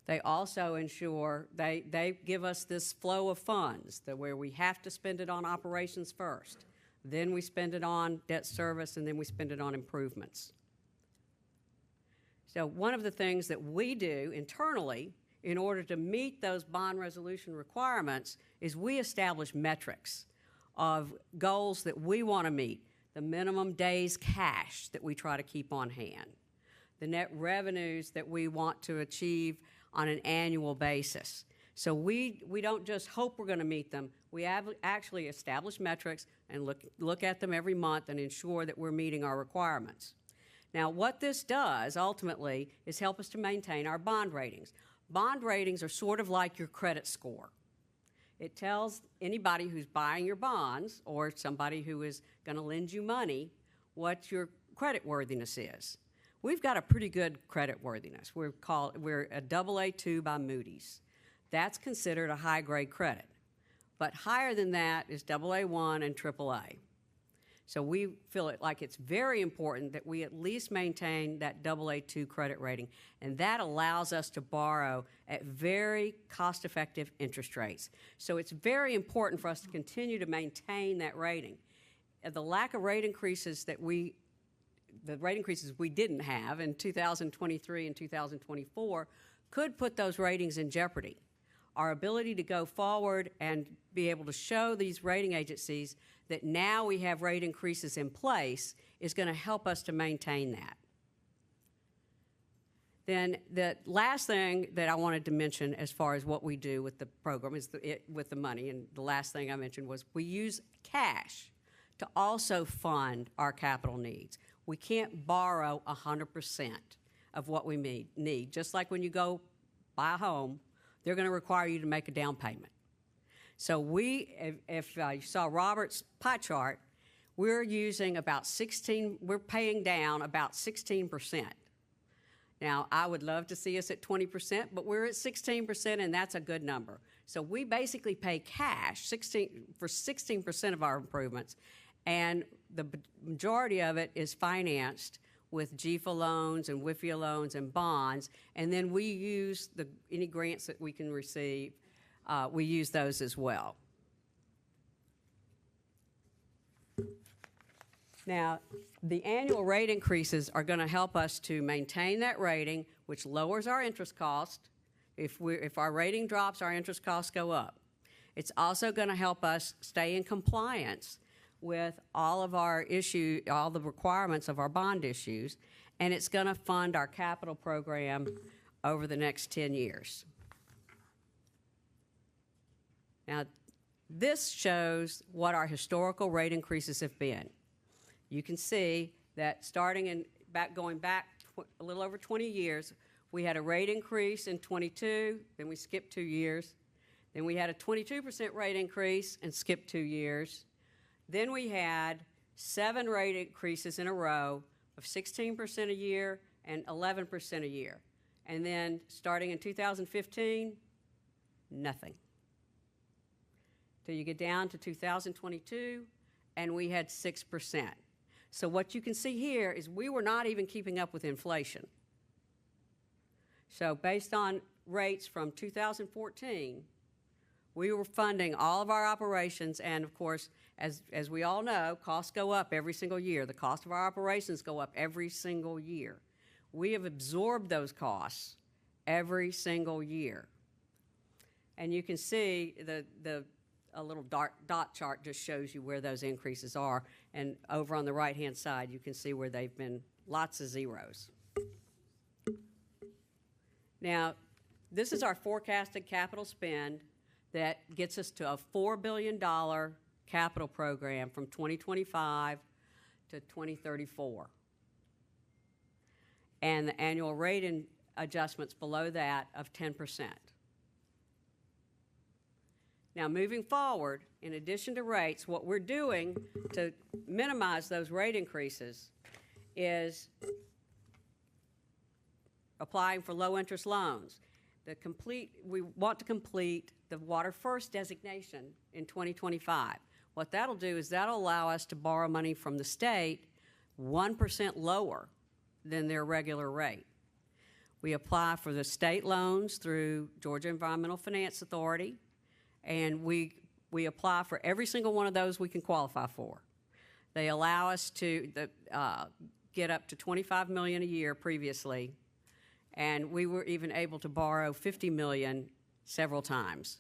They also ensure, they give us this flow of funds where we have to spend it on operations first, then we spend it on debt service, and then we spend it on improvements. So one of the things that we do internally in order to meet those bond resolution requirements is we establish metrics of goals that we want to meet, the minimum days cash that we try to keep on hand, the net revenues that we want to achieve on an annual basis. So we don't just hope we're going to meet them. We actually establish metrics and look at them every month and ensure that we're meeting our requirements. Now, what this does ultimately is help us to maintain our bond ratings. Bond ratings are sort of like your credit score. It tells anybody who's buying your bonds or somebody who is going to lend you money what your credit worthiness is. We've got a pretty good credit worthiness. We're a AA2 by Moody's. That's considered a high-grade credit. But higher than that is AA1 and AAA. So we feel it like it's very important that we at least maintain that AA2 credit rating, and that allows us to borrow at very cost-effective interest rates. So it's very important for us to continue to maintain that rating. The lack of rate increases we didn't have in 2023 and 2024 could put those ratings in jeopardy. Our ability to go forward and be able to show these rating agencies that now we have rate increases in place is going to help us to maintain that. Then the last thing that I wanted to mention as far as what we do with the program is with the money, and the last thing I mentioned was we use cash to also fund our capital needs. We can't borrow 100% of what we need. Just like when you go buy a home, they're going to require you to make a down payment. So if you saw Robert's pie chart, we're using about we're paying down about 16%. Now, I would love to see us at 20%, but we're at 16%, and that's a good number. So we basically pay cash for 16% of our improvements, and the majority of it is financed with GFA loans and WIFIA loans and bonds, and then we use any grants that we can receive, we use those as well. Now, the annual rate increases are going to help us to maintain that rating, which lowers our interest cost. If our rating drops, our interest costs go up. It's also going to help us stay in compliance with all of all the requirements of our bond issues, and it's going to fund our capital program over the next 10 years. Now, this shows what our historical rate increases have been. You can see that going back a little over 20 years, we had a rate increase in 22, then we skipped 2 years. Then we had a 22% rate increase and skipped 2 years. Then we had 7 rate increases in a row of 16% a year and 11% a year. And then starting in 2015, nothing. Till you get down to 2022, and we had 6%. So what you can see here is we were not even keeping up with inflation. So based on rates from 2014, we were funding all of our operations, and of course, as we all know, costs go up every single year. The cost of our operations go up every single year. We have absorbed those costs every single year. And you can see a little dot chart just shows you where those increases are, and over on the right-hand side, you can see where they've been lots of zeros. Now, this is our forecasted capital spend that gets us to a $4 billion capital program from 2025 to 2034. And the annual rate adjustments below that of 10%. Now, moving forward, in addition to rates, what we're doing to minimize those rate increases is applying for low-interest loans. We want to complete the Water First designation in 2025. What that'll do is that'll allow us to borrow money from the state 1% lower than their regular rate. We apply for the state loans through Georgia Environmental Finance Authority, and we apply for every single one of those we can qualify for. They allow us to get up to $25 million a year previously, and we were even able to borrow $50 million several times.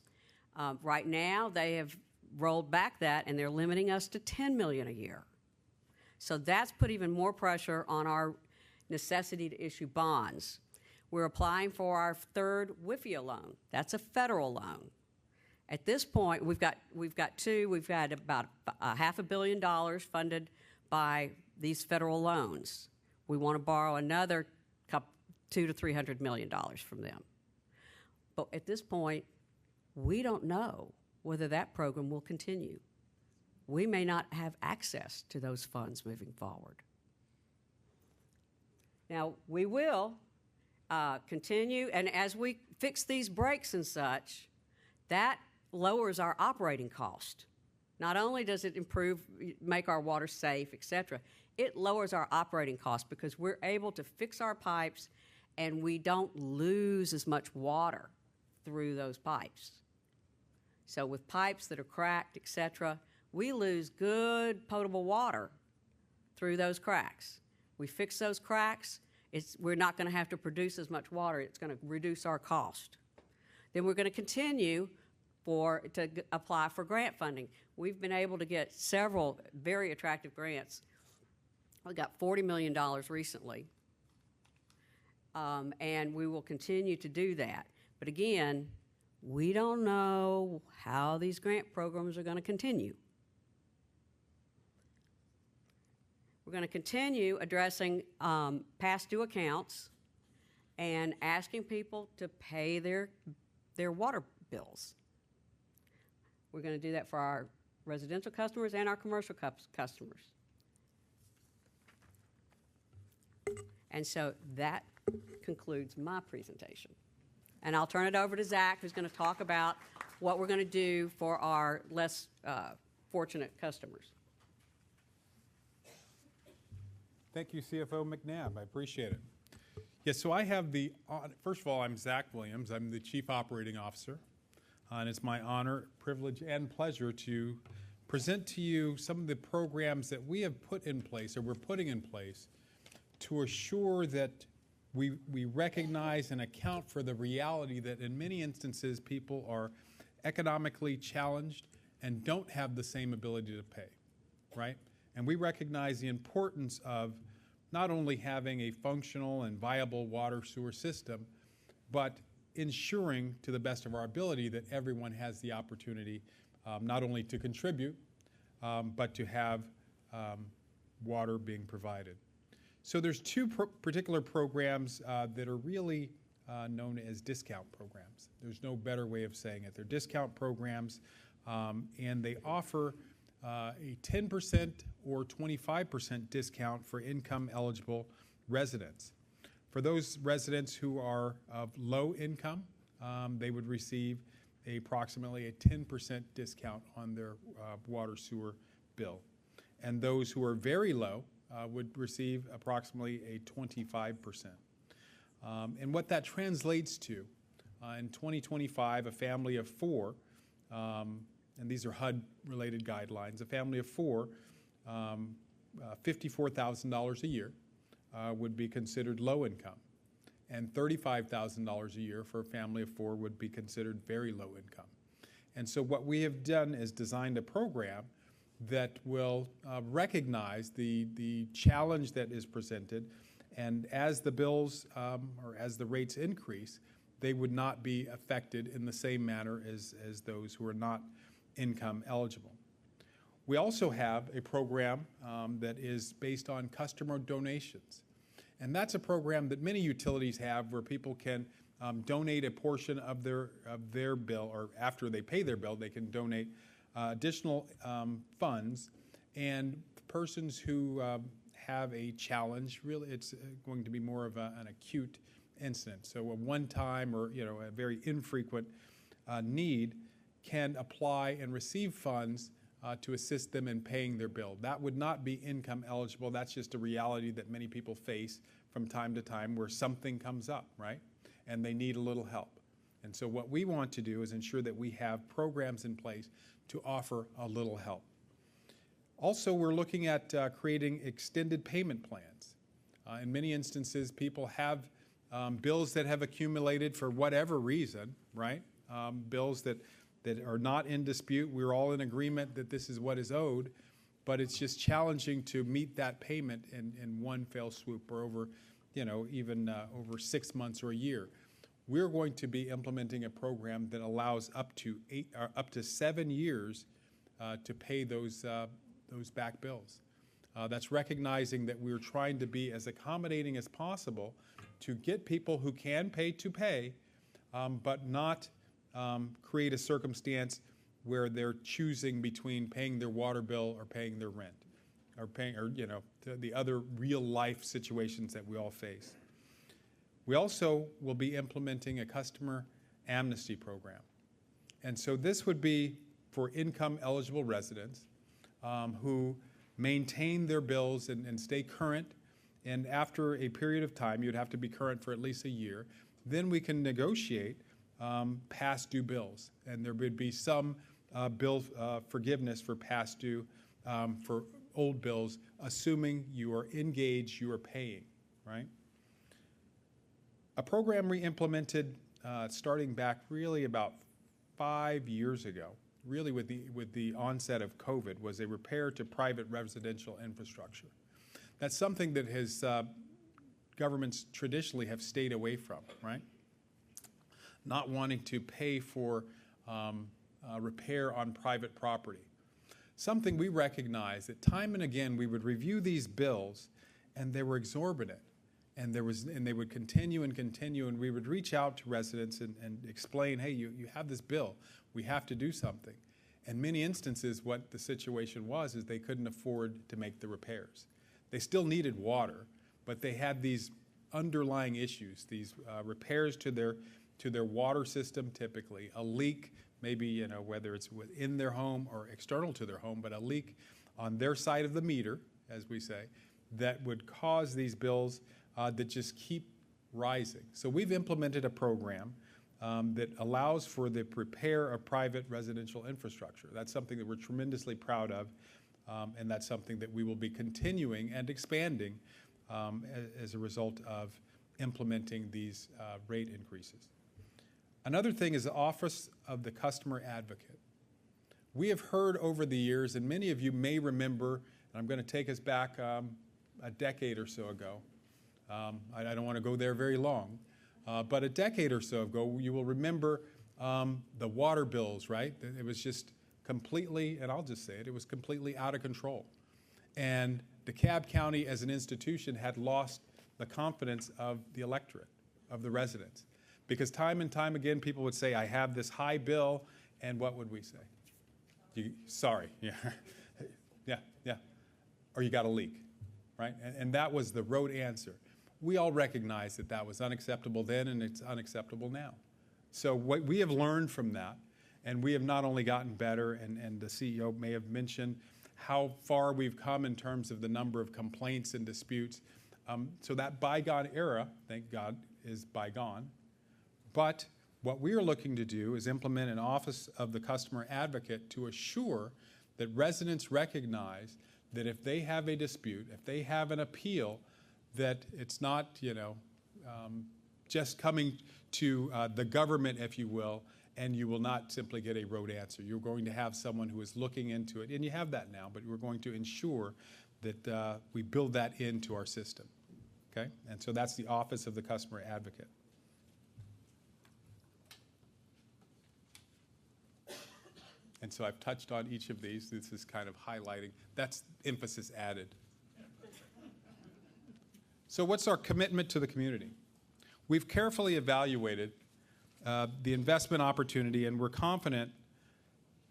Right now, they have rolled back that, and they're limiting us to $10 million a year. So that's put even more pressure on our necessity to issue bonds. We're applying for our third WIFIA loan. That's a federal loan. At this point, we've got two. We've had about $500 million funded by these federal loans. We want to borrow another $200 to $300 million from them. But at this point, we don't know whether that program will continue. We may not have access to those funds moving forward. Now, we will continue, and as we fix these breaks and such, that lowers our operating cost. Not only does it make our water safe, et cetera, it lowers our operating cost because we're able to fix our pipes and we don't lose as much water through those pipes. So with pipes that are cracked, et cetera, we lose good potable water through those cracks. We fix those cracks, we're not going to have to produce as much water. It's going to reduce our cost. Then we're going to continue to apply for grant funding. We've been able to get several very attractive grants. We got $40 million recently, and we will continue to do that. But again, we don't know how these grant programs are going to continue. We're going to continue addressing past due accounts and asking people to pay their water bills. We're going to do that for our residential customers and our commercial customers. And so that concludes my presentation. And I'll turn it over to Zach, who's going to talk about what we're going to do for our less fortunate customers. Thank you, CFO McNabb. I appreciate it. Yes, so I have the, first of all, I'm Zach Williams. I'm the Chief Operating Officer. And it's my honor, privilege, and pleasure to present to you some of the programs that we have put in place, or we're putting in place, to assure that we recognize and account for the reality that in many instances people are economically challenged and don't have the same ability to pay, right? And we recognize the importance of not only having a functional and viable water sewer system, but ensuring to the best of our ability that everyone has the opportunity not only to contribute, but to have water being provided. So there's two particular programs that are really known as discount programs. There's no better way of saying it. They're discount programs, and they offer a 10% or 25% discount for income-eligible residents. For those residents who are of low income, they would receive approximately a 10% discount on their water sewer bill. And those who are very low would receive approximately a 25%. And what that translates to, in 2025, a family of four, and these are HUD-related guidelines, a family of four, $54,000 a year would be considered low income, and $35,000 a year for a family of four would be considered very low income. And so what we have done is designed a program that will recognize the challenge that is presented, and as the bills or as the rates increase, they would not be affected in the same manner as those who are not income eligible. We also have a program that is based on customer donations. And that's a program that many utilities have where people can donate a portion of their bill, or after they pay their bill, they can donate additional funds. And persons who have a challenge, really it's going to be more of an acute incident. So a one-time or a very infrequent need can apply and receive funds to assist them in paying their bill. That would not be income eligible. That's just a reality that many people face from time to time where something comes up, right? And they need a little help. And so what we want to do is ensure that we have programs in place to offer a little help. Also, we're looking at creating extended payment plans. In many instances, people have bills that have accumulated for whatever reason, right? Bills that are not in dispute. We're all in agreement that this is what is owed, but it's just challenging to meet that payment in one fell swoop or over, even over 6 months or a year. We're going to be implementing a program that allows up to 7 years to pay those back bills. That's recognizing that we're trying to be as accommodating as possible to get people who can pay to pay, but not create a circumstance where they're choosing between paying their water bill or paying their rent, or paying, the other real life situations that we all face. We also will be implementing a customer amnesty program. And so this would be for income eligible residents who maintain their bills and stay current. And after a period of time, you'd have to be current for at least a year. Then we can negotiate past due bills, and there would be some bill forgiveness for past due for old bills, assuming you are engaged, you are paying, right? A program we implemented starting back really about 5 years ago, really with the onset of COVID, was a repair to private residential infrastructure. That's something that has governments traditionally have stayed away from, right? Not wanting to pay for repair on private property. something we recognized that time and again we would review these bills and they were exorbitant. And they would continue and continue, and we would reach out to residents and explain, hey, you have this bill, we have to do something. In many instances, what the situation was is they couldn't afford to make the repairs. They still needed water, but they had these underlying issues, these repairs to their water system, typically a leak, maybe whether it's within their home or external to their home, but a leak on their side of the meter, as we say, that would cause these bills that just keep rising. So we've implemented a program that allows for the repair of private residential infrastructure. That's something that we're tremendously proud of, and that's something that we will be continuing and expanding as a result of implementing these rate increases. Another thing is the Office of the Customer Advocate. We have heard over the years, and many of you may remember, and I'm going to take us back a decade or so ago. I don't want to go there very long, but a decade or so ago, you will remember the water bills, right? It was just completely, and I'll just say it, it was completely out of control. And DeKalb County as an institution had lost the confidence of the electorate, of the residents. Because time and time again, people would say, I have this high bill, and what would we say? Sorry, yeah, yeah, or you got a leak, right? And that was the rote answer. We all recognize that that was unacceptable then, and it's unacceptable now. So what we have learned from that, and we have not only gotten better, and the CEO may have mentioned how far we've come in terms of the number of complaints and disputes. So that bygone era, thank God, is bygone. But what we are looking to do is implement an Office of the Customer Advocate to assure that residents recognize that if they have a dispute, if they have an appeal, that it's not, just coming to the government, if you will, and you will not simply get a rote answer. You're going to have someone who is looking into it, and you have that now, but we're going to ensure that we build that into our system, okay? And so that's the Office of the Customer Advocate. And so I've touched on each of these. This is kind of highlighting. That's emphasis added. So what's our commitment to the community? We've carefully evaluated the investment opportunity, and we're confident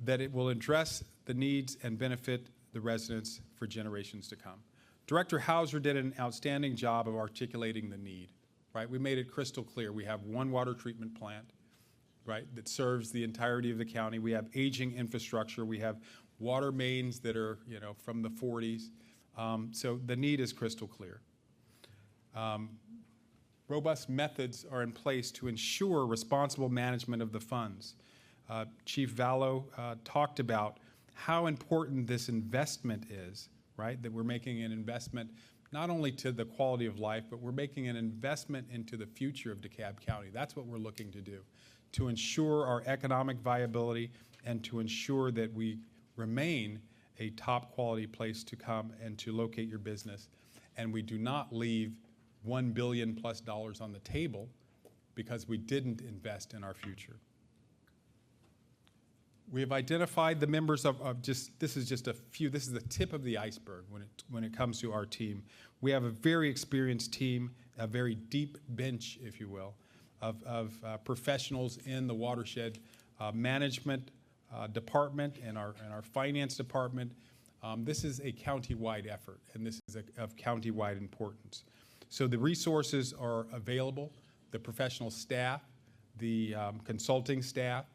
that it will address the needs and benefit the residents for generations to come. Director Hauser did an outstanding job of articulating the need, right? We made it crystal clear. We have one water treatment plant, right, that serves the entirety of the county. We have aging infrastructure. We have water mains that are, from the 40s. So the need is crystal clear. Robust methods are in place to ensure responsible management of the funds. Chief Vallow talked about how important this investment is, right? That we're making an investment not only to the quality of life, but we're making an investment into the future of DeKalb County. That's what we're looking to do, to ensure our economic viability and to ensure that we remain a top quality place to come and to locate your business. And we do not leave $1 billion plus on the table because we didn't invest in our future. We have identified the members of this is just a few, this is the tip of the iceberg when it comes to our team. We have a very experienced team, a very deep bench, if you will, of professionals in the watershed management department and our finance department. This is a county-wide effort, and this is of county-wide importance. So the resources are available. The professional staff, the consulting staff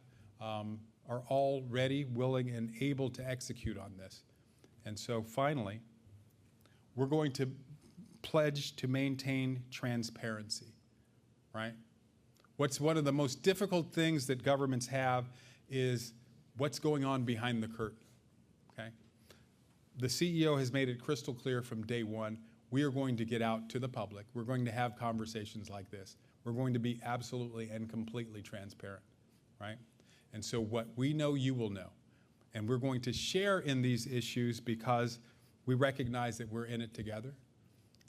are all ready, willing, and able to execute on this. And so finally, we're going to pledge to maintain transparency, right? What's one of the most difficult things that governments have is what's going on behind the curtain, okay? The CEO has made it crystal clear from day one, we are going to get out to the public. We're going to have conversations like this. We're going to be absolutely and completely transparent, right? And so what we know, you will know. And we're going to share in these issues because we recognize that we're in it together.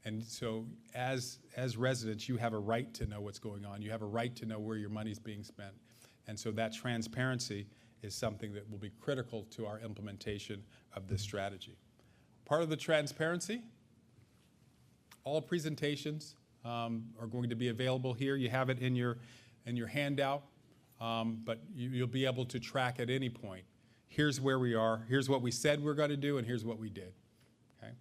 And so as residents, you have a right to know what's going on. You have a right to know where your money's being spent. And so that transparency is something that will be critical to our implementation of this strategy. Part of the transparency, all presentations are going to be available here. You have it in your handout, but you'll be able to track at any point. Here's where we are, here's what we said we're going to do, and here's what we did. Okay?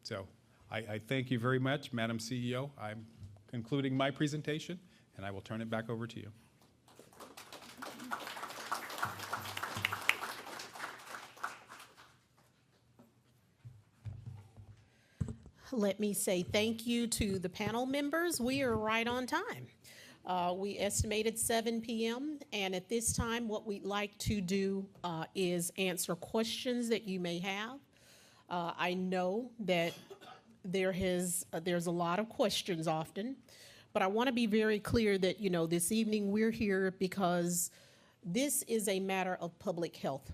So I thank you very much, Madam CEO. I'm concluding my presentation, and I will turn it back over to you. Let me say thank you to the panel members. We are right on time. We estimated 7 p.m. and at this time what we'd like to do is answer questions that you may have. I know that there's a lot of questions often, but I want to be very clear that, you know, this evening we're here because this is a matter of public health,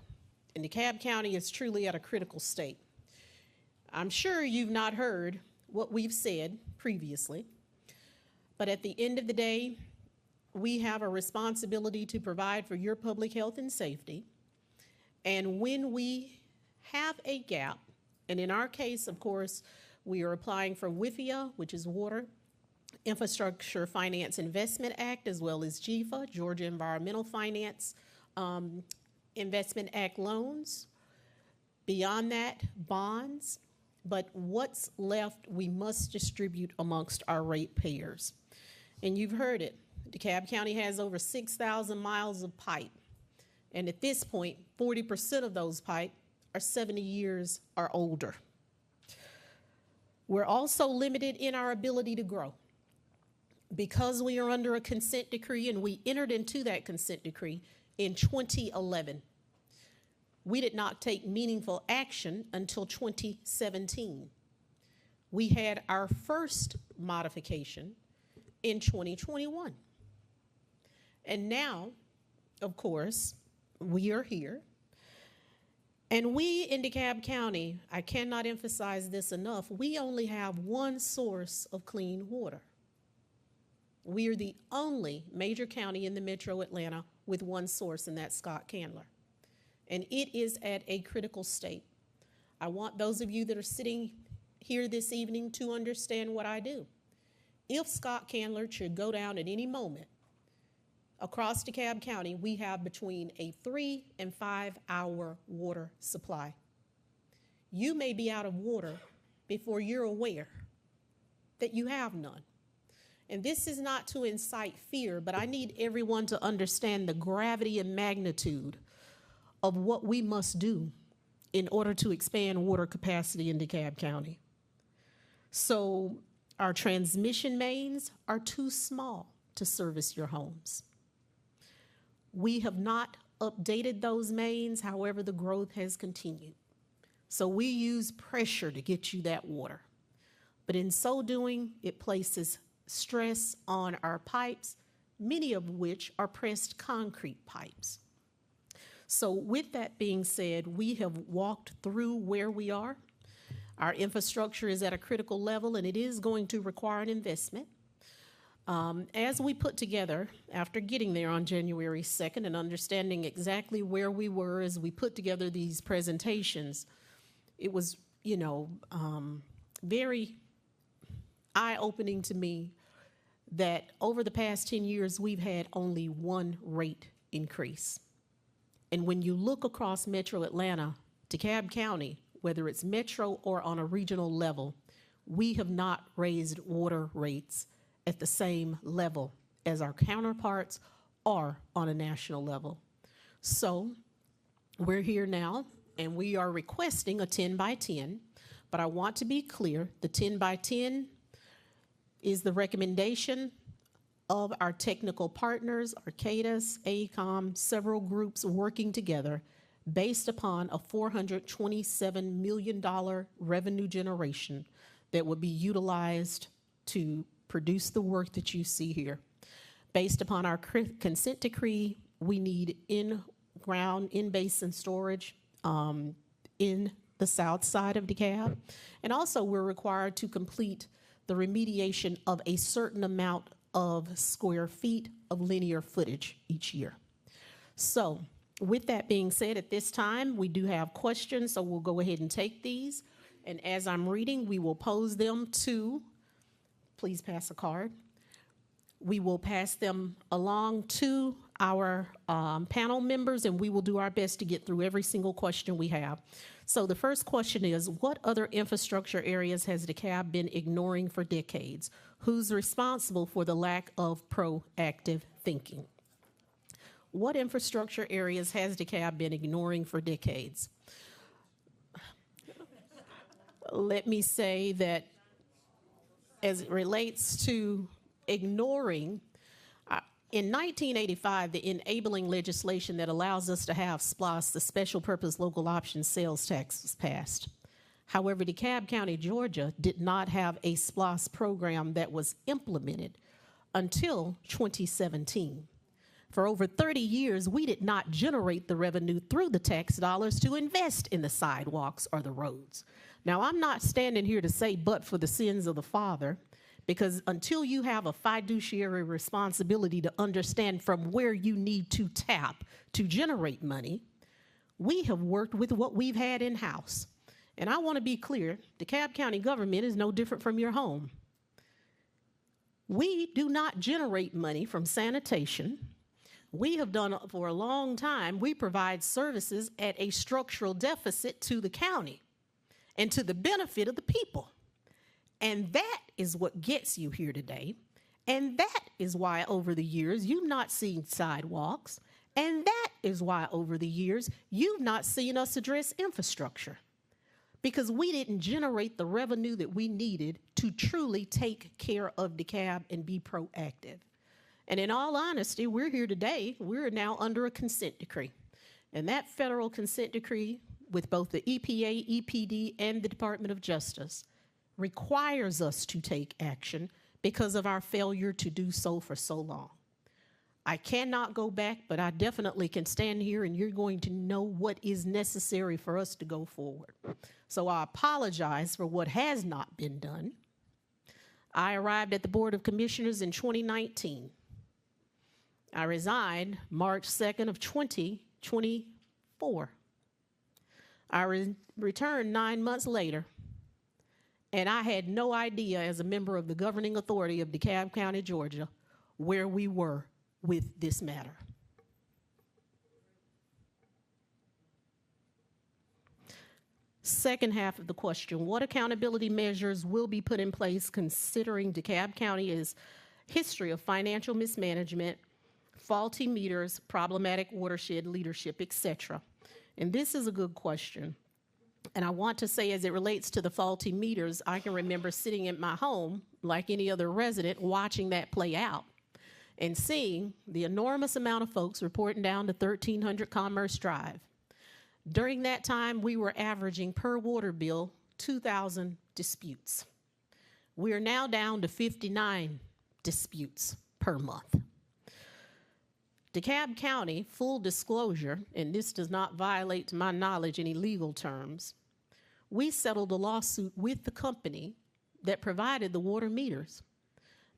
and DeKalb County is truly at a critical state. I'm sure you've not heard what we've said previously, but at the end of the day, we have a responsibility to provide for your public health and safety. And when we have a gap, and in our case, of course, we are applying for WIFIA, which is Water Infrastructure Finance Investment Act, as well as GEFA, Georgia Environmental Finance Investment Act loans. Beyond that, bonds. But what's left, we must distribute amongst our ratepayers. And you've heard it. DeKalb County has over 6,000 miles of pipe. And at this point, 40% of those pipe are 70 years or older. We're also limited in our ability to grow. Because we are under a consent decree, and we entered into that consent decree in 2011. We did not take meaningful action until 2017. We had our first modification in 2021. And now, of course, we are here. And we in DeKalb County, I cannot emphasize this enough, we only have one source of clean water. We are the only major county in the metro Atlanta with one source, and that's Scott Candler. And it is at a critical state. I want those of you that are sitting here this evening to understand what I do. If Scott Candler should go down at any moment, across DeKalb County, we have between a 3 and 5 hour water supply. You may be out of water before you're aware that you have none. And this is not to incite fear, but I need everyone to understand the gravity and magnitude of what we must do in order to expand water capacity in DeKalb County. So our transmission mains are too small to service your homes. We have not updated those mains, however, the growth has continued. So we use pressure to get you that water. But in so doing, it places stress on our pipes, many of which are pressed concrete pipes. So with that being said, we have walked through where we are. Our infrastructure is at a critical level, and it is going to require an investment. As we put together, after getting there on January 2nd and understanding exactly where we were as we put together these presentations, it was, you know, very eye-opening to me that over the past 10 years, we've had only one rate increase. And when you look across metro Atlanta, DeKalb County, whether it's metro or on a regional level, we have not raised water rates at the same level as our counterparts or on a national level. So we're here now, and we are requesting a 10 by 10, but I want to be clear, the 10 by 10 is the recommendation of our technical partners, Arcadis, AECOM, several groups working together based upon a $427 million revenue generation that would be utilized to produce the work that you see here. Based upon our consent decree, we need in-ground, in-basin storage in the south side of DeKalb. And also we're required to complete the remediation of a certain amount of square feet of linear footage each year. So With that being said, at this time, we do have questions, so we'll go ahead and take these. And as I'm reading, we will pose them to, please pass a card. We will pass them along to our panel members, and we will do our best to get through every single question we have. So the first question is, what other infrastructure areas has DeKalb been ignoring for decades? Who's responsible for the lack of proactive thinking? What infrastructure areas has DeKalb been ignoring for decades? Let me say that as it relates to ignoring, in 1985, the enabling legislation that allows us to have SPLOST, the Special Purpose Local Option Sales Tax, was passed. However, DeKalb County, Georgia, did not have a SPLOST program that was implemented until 2017. For over 30 years, we did not generate the revenue through the tax dollars to invest in the sidewalks or the roads. Now, I'm not standing here to say, but for the sins of the father, because until you have a fiduciary responsibility to understand from where you need to tap to generate money, we have worked with what we've had in-house. And I want to be clear, DeKalb County government is no different from your home. We do not generate money from sanitation. We have done for a long time, we provide services at a structural deficit to the county and to the benefit of the people. And that is what gets you here today. And that is why over the years you've not seen sidewalks. And that is why over the years you've not seen us address infrastructure. Because we didn't generate the revenue that we needed to truly take care of DeKalb and be proactive. And in all honesty, we're here today, we're now under a consent decree. And that federal consent decree with both the EPA, EPD, and the Department of Justice requires us to take action because of our failure to do so for so long. I cannot go back, but I definitely can stand here and you're going to know what is necessary for us to go forward. So I apologize for what has not been done. I arrived at the Board of Commissioners in 2019. I resigned March 2nd of 2024. I returned 9 months later. And I had no idea, as a member of the governing authority of DeKalb County, Georgia, where we were with this matter. Second half of the question, what accountability measures will be put in place considering DeKalb County's history of financial mismanagement, faulty meters, problematic watershed leadership, etc.? And this is a good question. And I want to say, as it relates to the faulty meters, I can remember sitting in my home, like any other resident, watching that play out and seeing the enormous amount of folks reporting down to 1300 Commerce Drive. During that time, we were averaging per water bill 2,000 disputes. We are now down to 59 disputes per month. DeKalb County, full disclosure, and this does not violate, to my knowledge, any legal terms, we settled a lawsuit with the company that provided the water meters.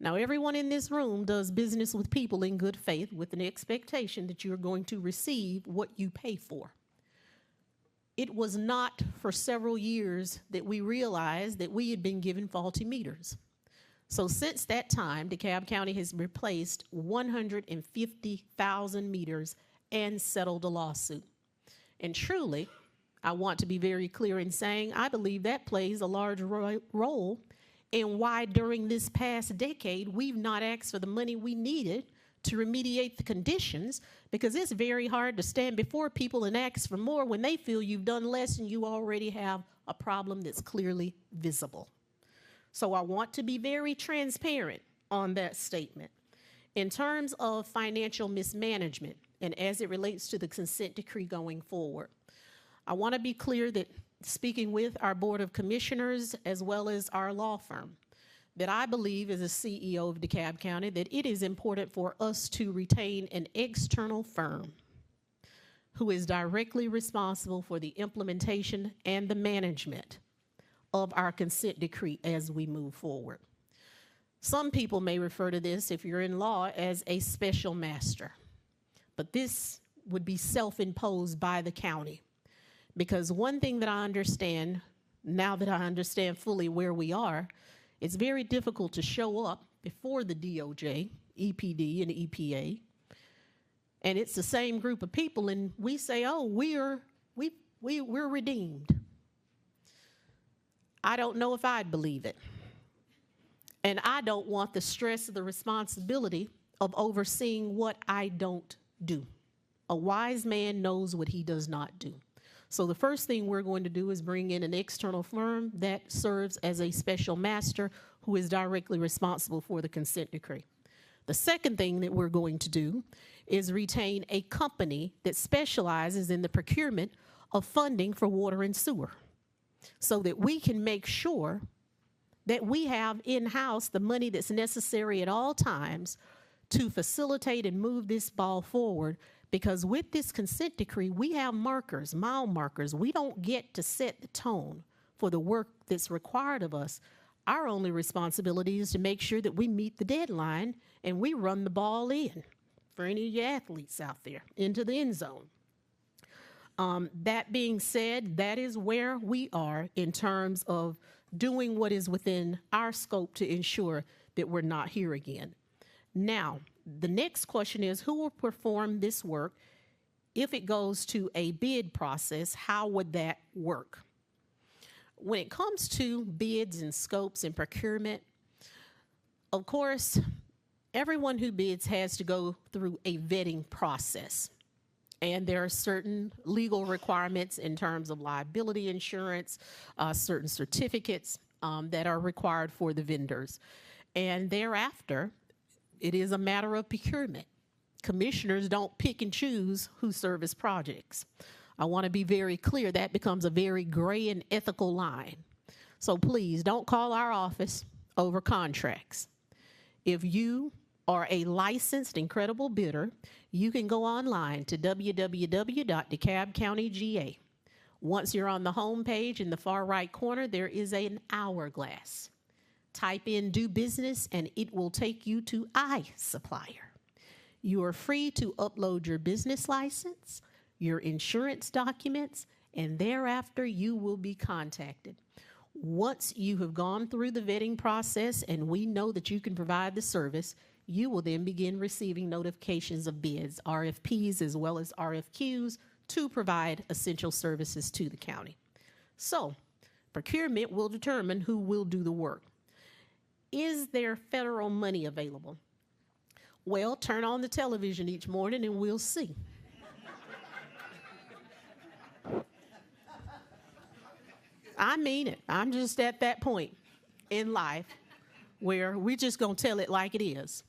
Now, everyone in this room does business with people in good faith with an expectation that you're going to receive what you pay for. It was not for several years that we realized that we had been given faulty meters. So since that time, DeKalb County has replaced 150,000 meters and settled a lawsuit. And truly, I want to be very clear in saying I believe that plays a large role in why during this past decade we've not asked for the money we needed to remediate the conditions, because it's very hard to stand before people and ask for more when they feel you've done less and you already have a problem that's clearly visible. So I want to be very transparent on that statement. In terms of financial mismanagement, and as it relates to the consent decree going forward, I want to be clear that speaking with our Board of Commissioners as well as our law firm, that I believe as a CEO of DeKalb County that it is important for us to retain an external firm who is directly responsible for the implementation and the management of our consent decree as we move forward. Some people may refer to this, if you're in law, as a special master. But this would be self-imposed by the county. Because one thing that I understand, now that I understand fully where we are, it's very difficult to show up before the DOJ, EPD, and EPA. And it's the same group of people, and we say, oh, we're redeemed. I don't know if I'd believe it. And I don't want the stress of the responsibility of overseeing what I don't do. A wise man knows what he does not do. So the first thing we're going to do is bring in an external firm that serves as a special master who is directly responsible for the consent decree. The second thing that we're going to do is retain a company that specializes in the procurement of funding for water and sewer, so that we can make sure that we have in-house the money that's necessary at all times to facilitate and move this ball forward. Because with this consent decree, we have markers, mile markers. We don't get to set the tone for the work that's required of us. Our only responsibility is to make sure that we meet the deadline and we run the ball in for any of you athletes out there into the end zone. That being said, that is where we are in terms of doing what is within our scope to ensure that we're not here again. Now, the next question is, who will perform this work? If it goes to a bid process, how would that work? When it comes to bids and scopes and procurement, of course, everyone who bids has to go through a vetting process. And there are certain legal requirements in terms of liability insurance, certain certificates that are required for the vendors. And thereafter, it is a matter of procurement. Commissioners don't pick and choose who service projects. I want to be very clear, that becomes a very gray and ethical line. So please don't call our office over contracts. If you are a licensed and credible bidder, you can go online to www.DeKalb County GA. Once you're on the home page in the far right corner, there is an hourglass. Type in "do business" and it will take you to iSupplier. You are free to upload your business license, your insurance documents, and thereafter you will be contacted. Once you have gone through the vetting process and we know that you can provide the service, you will then begin receiving notifications of bids, RFPs, as well as RFQs to provide essential services to the county. So, procurement will determine who will do the work. Is there federal money available? Well, turn on the television each morning and we'll see. I mean it. I'm just at that point in life where we're just going to tell it like it is.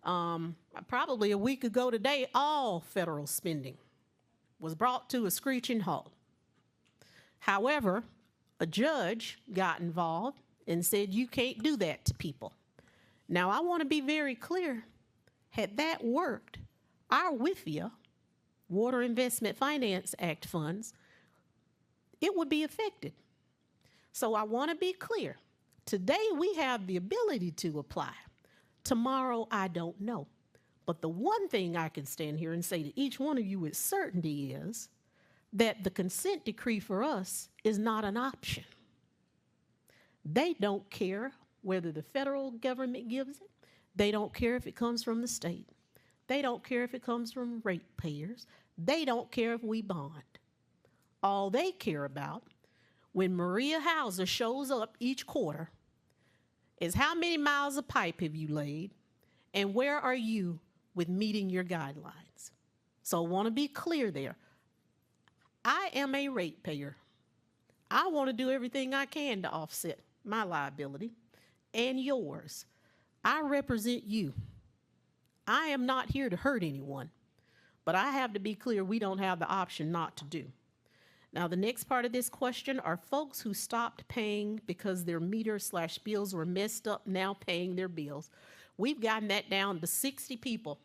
Probably a week ago today, all federal spending was brought to a screeching halt. However, a judge got involved and said, you can't do that to people. Now, I want to be very clear. Had that worked, our WIFIA, Water Investment Finance Act funds, it would be affected. So I want to be clear. Today, we have the ability to apply. Tomorrow, I don't know. But the one thing I can stand here and say to each one of you with certainty is that the consent decree for us is not an option. They don't care whether the federal government gives it. They don't care if it comes from the state. They don't care if it comes from ratepayers. They don't care if we bond. All they care about when Maria Hauser shows up each quarter is how many miles of pipe have you laid and where are you with meeting your guidelines. So I want to be clear there. I am a ratepayer. I want to do everything I can to offset my liability and yours. I represent you. I am not here to hurt anyone, but I have to be clear we don't have the option not to do. Now, the next part of this question are folks who stopped paying because their meter/bills were messed up now paying their bills. We've gotten that down to 60 people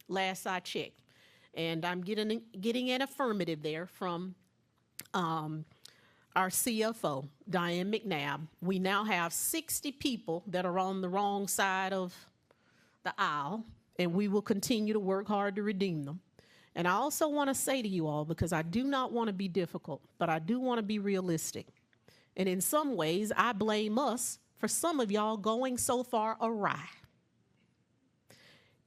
last I checked, and I'm getting an affirmative there from our CFO, Diane McNabb. We now have 60 people that are on the wrong side of the aisle, and we will continue to work hard to redeem them. And I also want to say to you all, because I do not want to be difficult, but I do want to be realistic. And in some ways, I blame us for some of y'all going so far awry.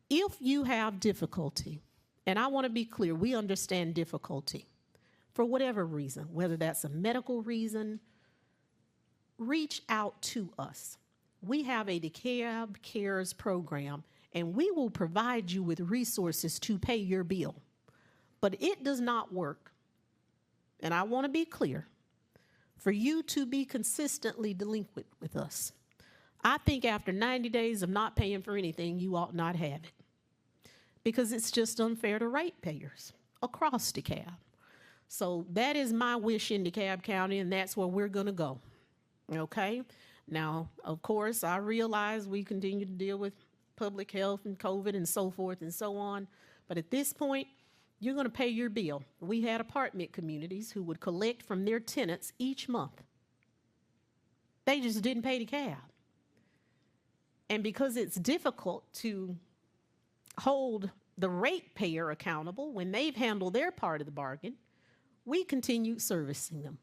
If you have difficulty, and I want to be clear, we understand difficulty for whatever reason, whether that's a medical reason, reach out to us. We have a DeKalb Cares program, and we will provide you with resources to pay your bill. But it does not work, and I want to be clear, for you to be consistently delinquent with us. I think after 90 days of not paying for anything, you ought not have it, because it's just unfair to ratepayers across DeKalb. So that is my wish in DeKalb County, and that's where we're going to go. Okay? Now, of course, I realize we continue to deal with public health and COVID and so forth and so on, but at this point, you're going to pay your bill. We had apartment communities who would collect from their tenants each month. They just didn't pay DeKalb. And because it's difficult to hold the ratepayer accountable when they've handled their part of the bargain, we continued servicing them.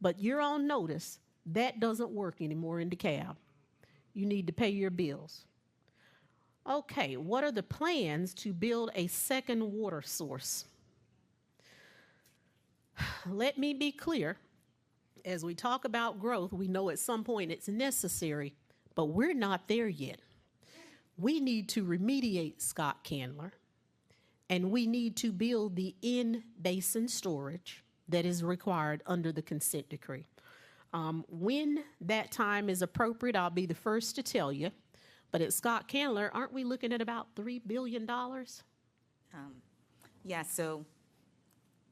But you're on notice, that doesn't work anymore in DeKalb. You need to pay your bills. Okay, what are the plans to build a second water source? Let me be clear. As we talk about growth, we know at some point it's necessary, but we're not there yet. We need to remediate Scott Candler, and we need to build the in-basin storage that is required under the consent decree. When that time is appropriate, I'll be the first to tell you. But at Scott Candler, aren't we looking at about $3 billion? Yeah, so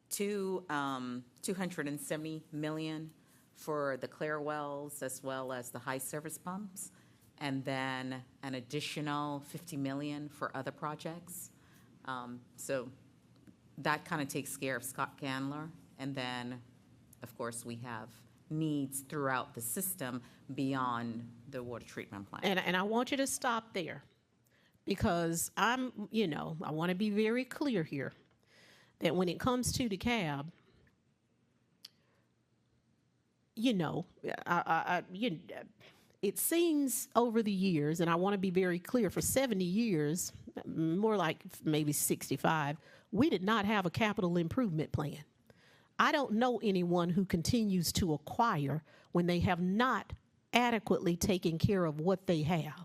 270 million for the clear wells as well as the high service pumps, and then an additional 50 million for other projects. So that kind of takes care of Scott Candler, and then, of course, we have needs throughout the system beyond the water treatment plant. And I want you to stop there, because I want to be very clear here that when it comes to DeKalb, it seems over the years, and I want to be very clear, for 70 years, more like maybe 65, we did not have a capital improvement plan. I don't know anyone who continues to acquire when they have not adequately taken care of what they have.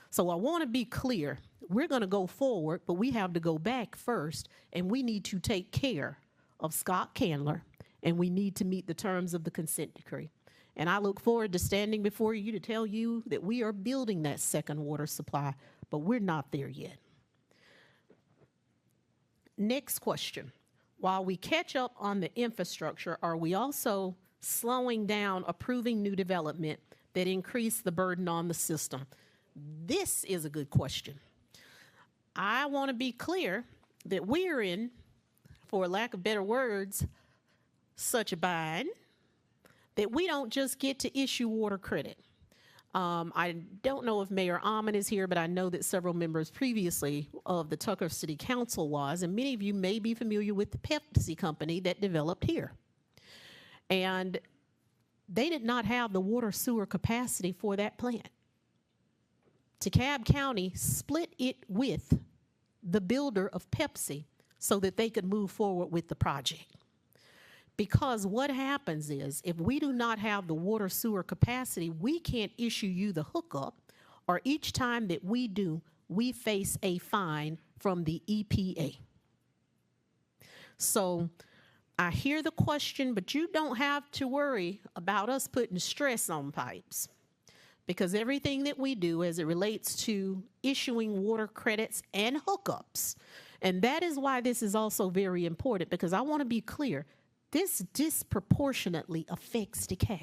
So I want to be clear. We're going to go forward, but we have to go back first, and we need to take care of Scott Candler, and we need to meet the terms of the consent decree. And I look forward to standing before you to tell you that we are building that second water supply, but we're not there yet. Next question. While we catch up on the infrastructure, are we also slowing down approving new development that increase the burden on the system? This is a good question. I want to be clear that we're in, for lack of better words, such a bind that we don't just get to issue water credit. I don't know if Mayor Almond is here, but I know that several members previously of the Tucker City Council was, and many of you may be familiar with the Pepsi company that developed here. And they did not have the water sewer capacity for that plant. DeKalb County split it with the builder of Pepsi so that they could move forward with the project. Because what happens is, if we do not have the water sewer capacity, we can't issue you the hookup, or each time that we do, we face a fine from the EPA. So I hear the question, but you don't have to worry about us putting stress on pipes, because everything that we do as it relates to issuing water credits and hookups, and that is why this is also very important, because I want to be clear, this disproportionately affects DeKalb.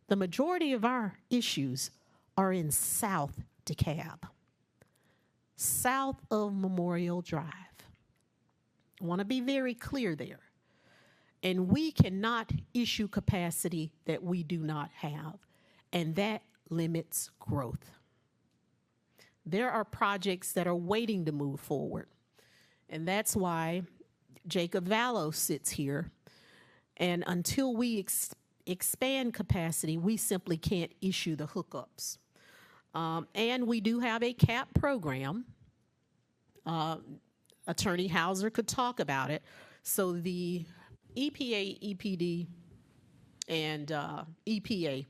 The majority of our issues are in South DeKalb, south of Memorial Drive. I want to be very clear there. And we cannot issue capacity that we do not have, and that limits growth. there are projects that are waiting to move forward. And that's why Jacob Vallow sits here. And until we expand capacity, we simply can't issue the hookups. And we do have a CAP program. Attorney Hauser could talk about it. So the EPA, EPD, and EPA,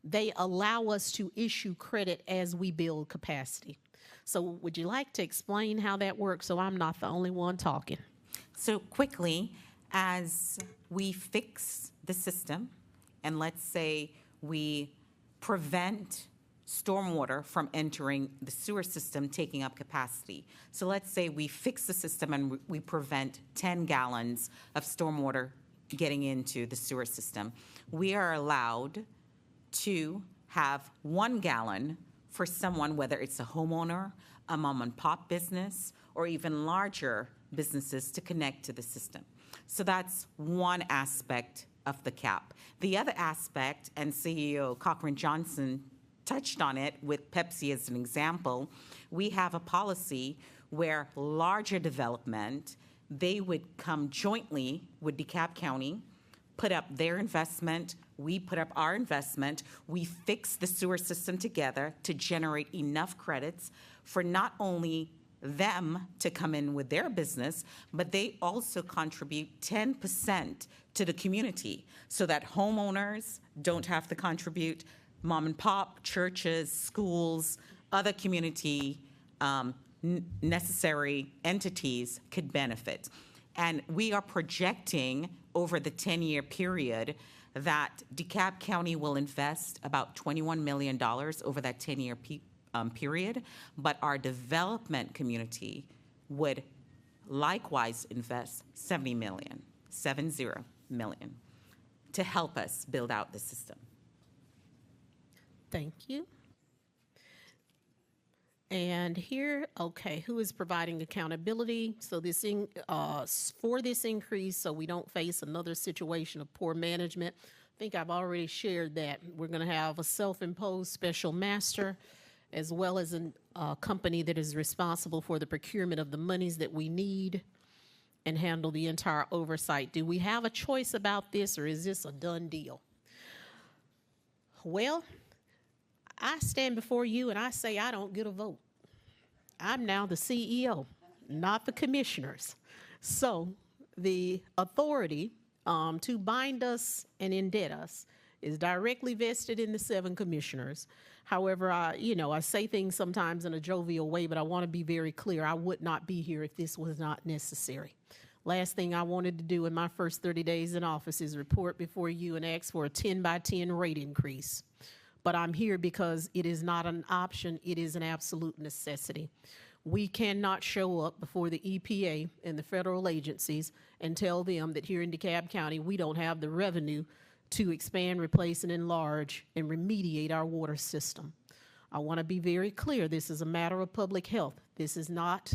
they allow us to issue credit as we build capacity. So would you like to explain how that works so I'm not the only one talking? So quickly, as we fix the system, and let's say we prevent stormwater from entering the sewer system, taking up capacity. So let's say we fix the system and we prevent 10 gallons of stormwater getting into the sewer system. We are allowed to have 1 gallon for someone, whether it's a homeowner, a mom and pop business, or even larger businesses to connect to the system. So that's one aspect of the cap. The other aspect, and CEO Cochran-Johnson touched on it with Pepsi as an example, we have a policy where larger development, they would come jointly with DeKalb County, put up their investment, we put up our investment, we fix the sewer system together to generate enough credits for not only them to come in with their business, but they also contribute 10% to the community so that homeowners don't have to contribute, mom and pop, churches, schools, other community necessary entities could benefit. And we are projecting over the 10-year period that DeKalb County will invest about $21 million over that 10-year period, but our development community would likewise invest $70 million to help us build out the system. Thank you. And here, okay, who is providing accountability? So this for this increase, so we don't face another situation of poor management. I think I've already shared that. We're going to have a self-imposed special master, as well as a company that is responsible for the procurement of the monies that we need and handle the entire oversight. Do we have a choice about this, or is this a done deal? Well, I stand before you and I say I don't get a vote. I'm now the CEO, not the commissioners. So the authority to bind us and indebt us is directly vested in the 7 commissioners. However, I say things sometimes in a jovial way, but I want to be very clear. I would not be here if this was not necessary. Last thing I wanted to do in my first 30 days in office is report before you and ask for a 10-by-10 rate increase. But I'm here because it is not an option, it is an absolute necessity. We cannot show up before the EPA and the federal agencies and tell them that here in DeKalb County, we don't have the revenue to expand, replace, and enlarge and remediate our water system. I want to be very clear, this is a matter of public health. This is not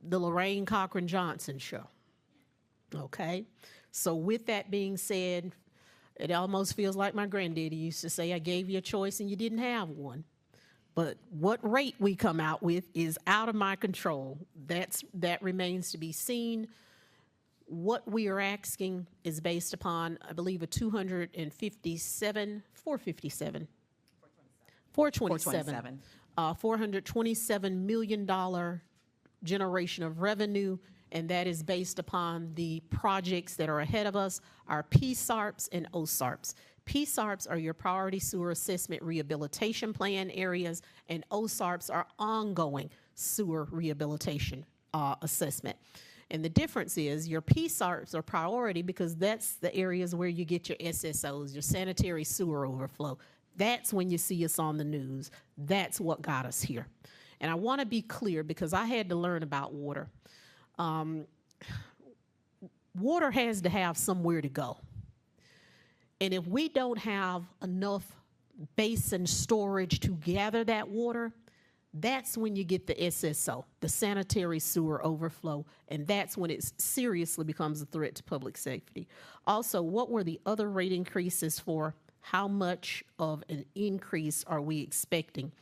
the Lorraine Cochran-Johnson show, okay? So with that being said, it almost feels like my granddaddy used to say, I gave you a choice and you didn't have one. But what rate we come out with is out of my control. That remains to be seen. What we are asking is based upon, I believe, a 427 million generation of revenue, and that is based upon the projects that are ahead of us, our PSARPs and OSARPs. PSARPs are your Priority Sewer Assessment Rehabilitation Plan areas, and OSARPs are ongoing sewer rehabilitation assessment. And the difference is your PSARPs are priority because that's the areas where you get your SSOs, your sanitary sewer overflow. That's when you see us on the news. That's what got us here. And I want to be clear because I had to learn about water. Water has to have somewhere to go. And if we don't have enough basin storage to gather that water, that's when you get the SSO, the sanitary sewer overflow, and that's when it seriously becomes a threat to public safety. Also, what were the other rate increases for? How much of an increase are we expecting?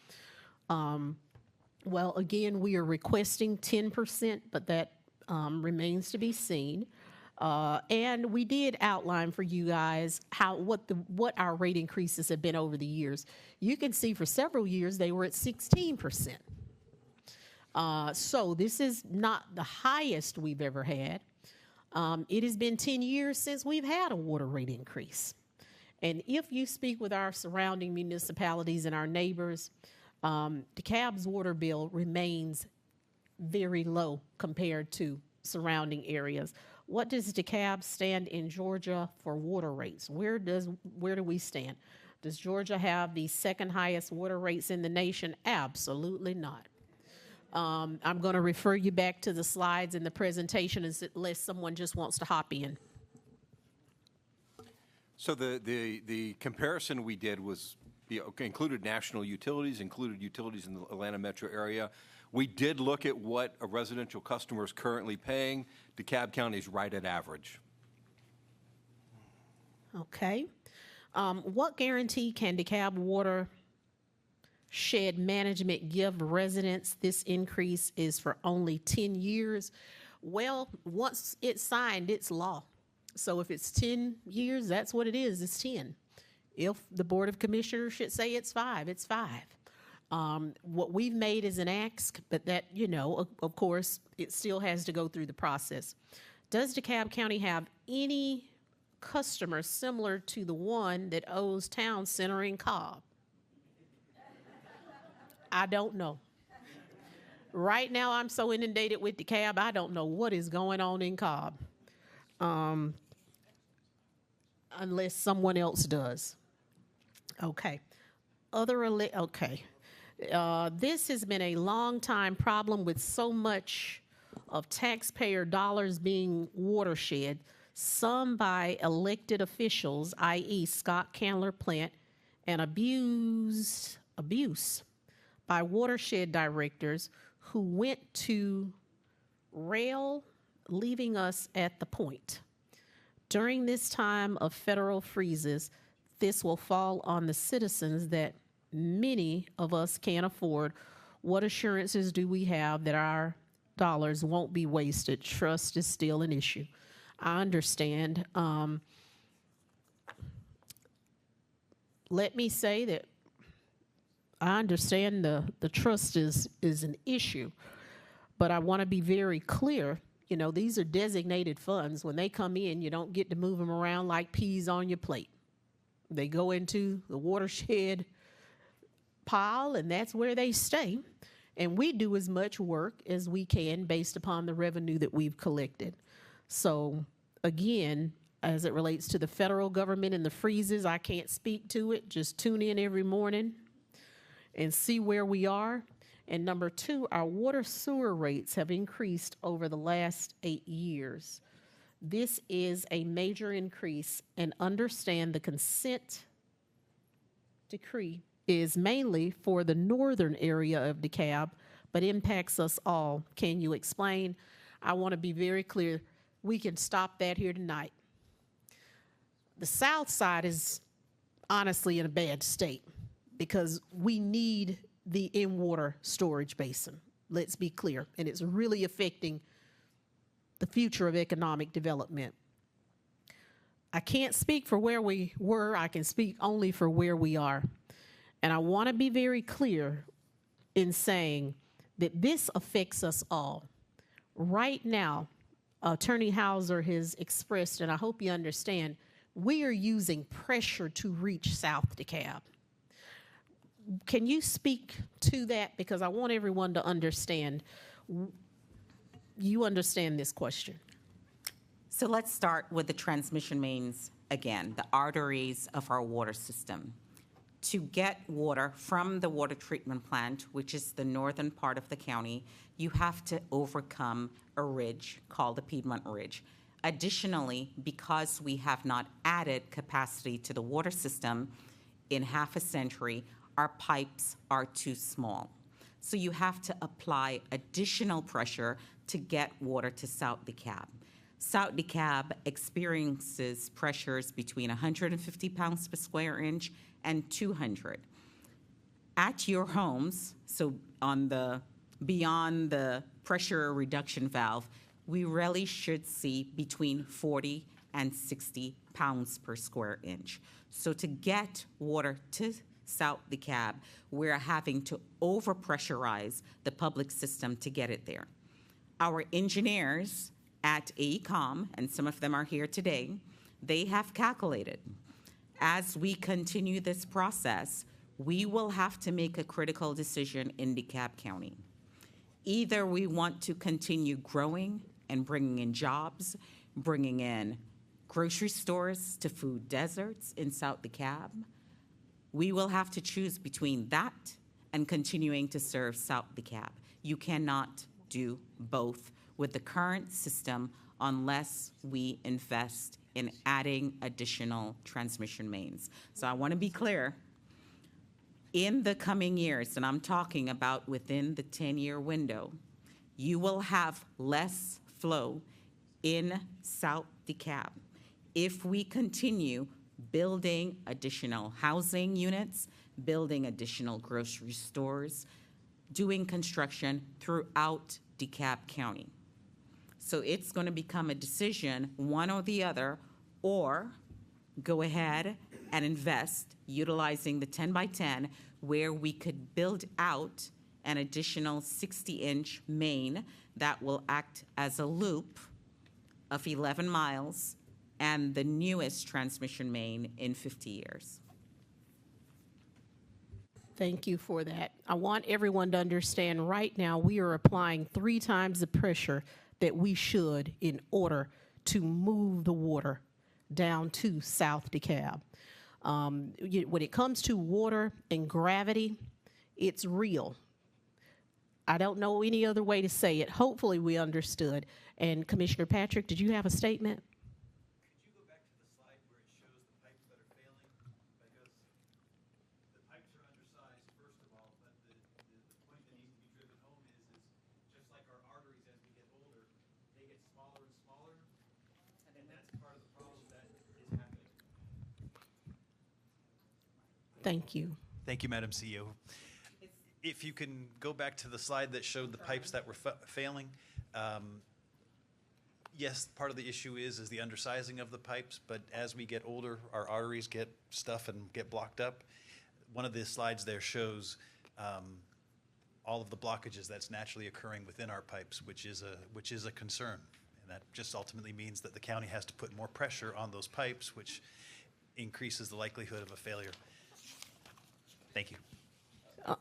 Well, again, we are requesting 10%, but that remains to be seen. And we did outline for you guys what our rate increases have been over the years. You can see for several years they were at 16%. So this is not the highest we've ever had. It has been 10 years since we've had a water rate increase. And if you speak with our surrounding municipalities and our neighbors, DeKalb's water bill remains very low compared to surrounding areas. What does DeKalb stand in Georgia for water rates? Where do we stand? Does Georgia have the second highest water rates in the nation? Absolutely not. I'm going to refer you back to the slides in the presentation unless someone just wants to hop in. So the comparison we did was included national utilities, included utilities in the Atlanta metro area. We did look at what a residential customer is currently paying. DeKalb County is right at average. Okay. What guarantee can DeKalb Watershed Management give residents? This increase is for only 10 years. Well, once it's signed, it's law. So if it's 10 years, that's what it is. It's 10. If the Board of Commissioners should say it's 5, it's 5. What we've made is an ask, but that, of course, it still has to go through the process. Does DeKalb County have any customer similar to the one that owes Town Center in Cobb? I don't know. Right now, I'm so inundated with DeKalb, I don't know what is going on in Cobb. Unless someone else does. Okay. This has been a long time problem with so much of taxpayer dollars being watershed, some by elected officials, i.e. Scott Candler Plant, and abuse by watershed directors who went to rail, leaving us at the point. During this time of federal freezes, this will fall on the citizens that many of us can't afford. What assurances do we have that our dollars won't be wasted? Trust is still an issue. I understand. Let me say that I understand the trust is an issue, but I want to be very clear. These are designated funds. When they come in, you don't get to move them around like peas on your plate. They go into the watershed pile, and that's where they stay. And we do as much work as we can based upon the revenue that we've collected. So, again, as it relates to the federal government and the freezes, I can't speak to it. Just tune in every morning and see where we are. And number 2, our water sewer rates have increased over the last 8 years. This is a major increase, and understand the consent decree is mainly for the northern area of DeKalb, but impacts us all. Can you explain? I want to be very clear. We can stop that here tonight. The south side is honestly in a bad state because we need the in-water storage basin. Let's be clear. And it's really affecting the future of economic development. I can't speak for where we were. I can speak only for where we are. And I want to be very clear in saying that this affects us all. Right now, Attorney Hauser has expressed, and I hope you understand, we are using pressure to reach South DeKalb. Can you speak to that? Because I want everyone to understand. You understand this question. So let's start with the transmission mains again, the arteries of our water system. To get water from the water treatment plant, which is the northern part of the county, you have to overcome a ridge called the Piedmont Ridge. Additionally, because we have not added capacity to the water system in half a century, our pipes are too small. So you have to apply additional pressure to get water to South DeKalb. South DeKalb experiences pressures between 150 pounds per square inch and 200. At your homes, so on the beyond the pressure reduction valve, we really should see between 40 and 60 pounds per square inch. So to get water to South DeKalb, we're having to overpressurize the public system to get it there. Our engineers at AECOM, and some of them are here today, they have calculated, as we continue this process, we will have to make a critical decision in DeKalb County. Either we want to continue growing and bringing in jobs, bringing in grocery stores to food deserts in South DeKalb. We will have to choose between that and continuing to serve South DeKalb. You cannot do both with the current system unless we invest in adding additional transmission mains. So I want to be clear. In the coming years, and I'm talking about within the 10-year window, you will have less flow in South DeKalb if we continue building additional housing units, building additional grocery stores, doing construction throughout DeKalb County. So it's going to become a decision, one or the other, or go ahead and invest utilizing the 10 by 10 where we could build out an additional 60-inch main that will act as a loop of 11 miles and the newest transmission main in 50 years. Thank you for that. I want everyone to understand right now we are applying 3 times the pressure that we should in order to move the water down to South DeKalb. When it comes to water and gravity, it's real. I don't know any other way to say it. Hopefully we understood. And Commissioner Patrick, did you have a statement? Could you go back to the slide where it shows the pipes that are failing? Because the pipes are undersized, first of all, but the point that needs to be driven home is just like our arteries as we get older, they get smaller and smaller, and that's part of the problem that is happening. Thank you. Thank you, Madam CEO. If you can go back to the slide that showed the pipes that were failing, yes, part of the issue is the undersizing of the pipes, but as we get older, our arteries get stuff and get blocked up. One of the slides there shows all of the blockages that's naturally occurring within our pipes, which is a concern. And that just ultimately means that the county has to put more pressure on those pipes, which increases the likelihood of a failure. Thank you.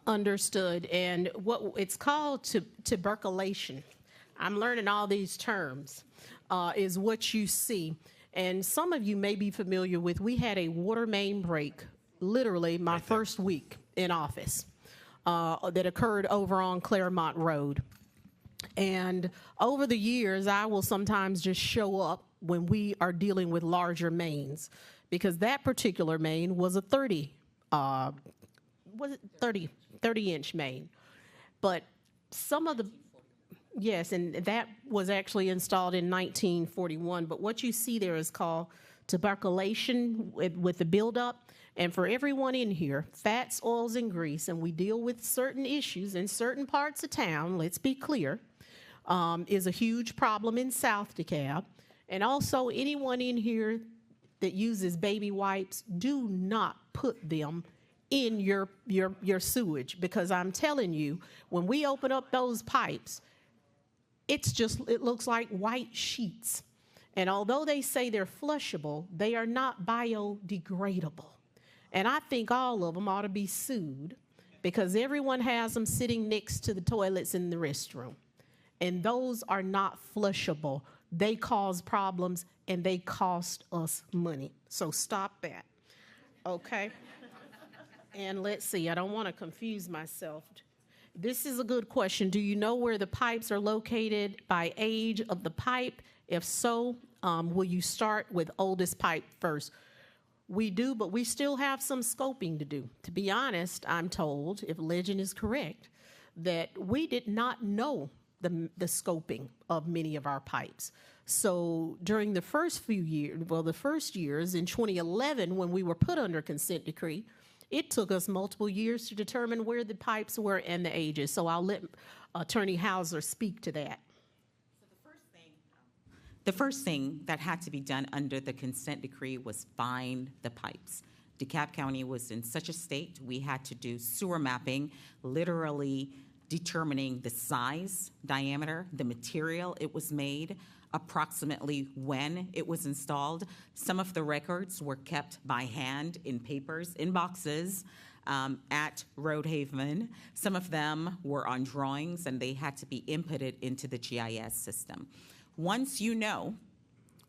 Understood. And what it's called tuberculation. I'm learning all these terms, is what you see. And some of you may be familiar with, we had a water main break, literally my first week in office, that occurred over on Claremont Road. And over the years, I will sometimes just show up when we are dealing with larger mains, because that particular main was a 30-inch main. But some of the, yes, and that was actually installed in 1941. But what you see there is called tuberculation with the buildup. And for everyone in here, fats, oils, and grease, and we deal with certain issues in certain parts of town, let's be clear, is a huge problem in South DeKalb. And also anyone in here that uses baby wipes, do not put them in your sewage, because I'm telling you, when we open up those pipes, it looks like white sheets. And although they say they're flushable, they are not biodegradable. And I think all of them ought to be sued, because everyone has them sitting next to the toilets in the restroom. And those are not flushable. They cause problems and they cost us money. So stop that, okay? And let's see, I don't want to confuse myself. This is a good question. Do you know where the pipes are located by age of the pipe? If so, will you start with oldest pipe first? We do, but we still have some scoping to do. To be honest, I'm told, if legend is correct, that we did not know the scoping of many of our pipes. So during the first few years, well, the first years in 2011, when we were put under consent decree, it took us multiple years to determine where the pipes were and the ages. So I'll let Attorney Hauser speak to that. The first thing that had to be done under the consent decree was find the pipes. DeKalb County was in such a state, we had to do sewer mapping, literally determining the size, diameter, the material it was made, approximately when it was installed. Some of the records were kept by hand in papers, in boxes at Roadhaven. Some of them were on drawings, and they had to be inputted into the GIS system. Once you know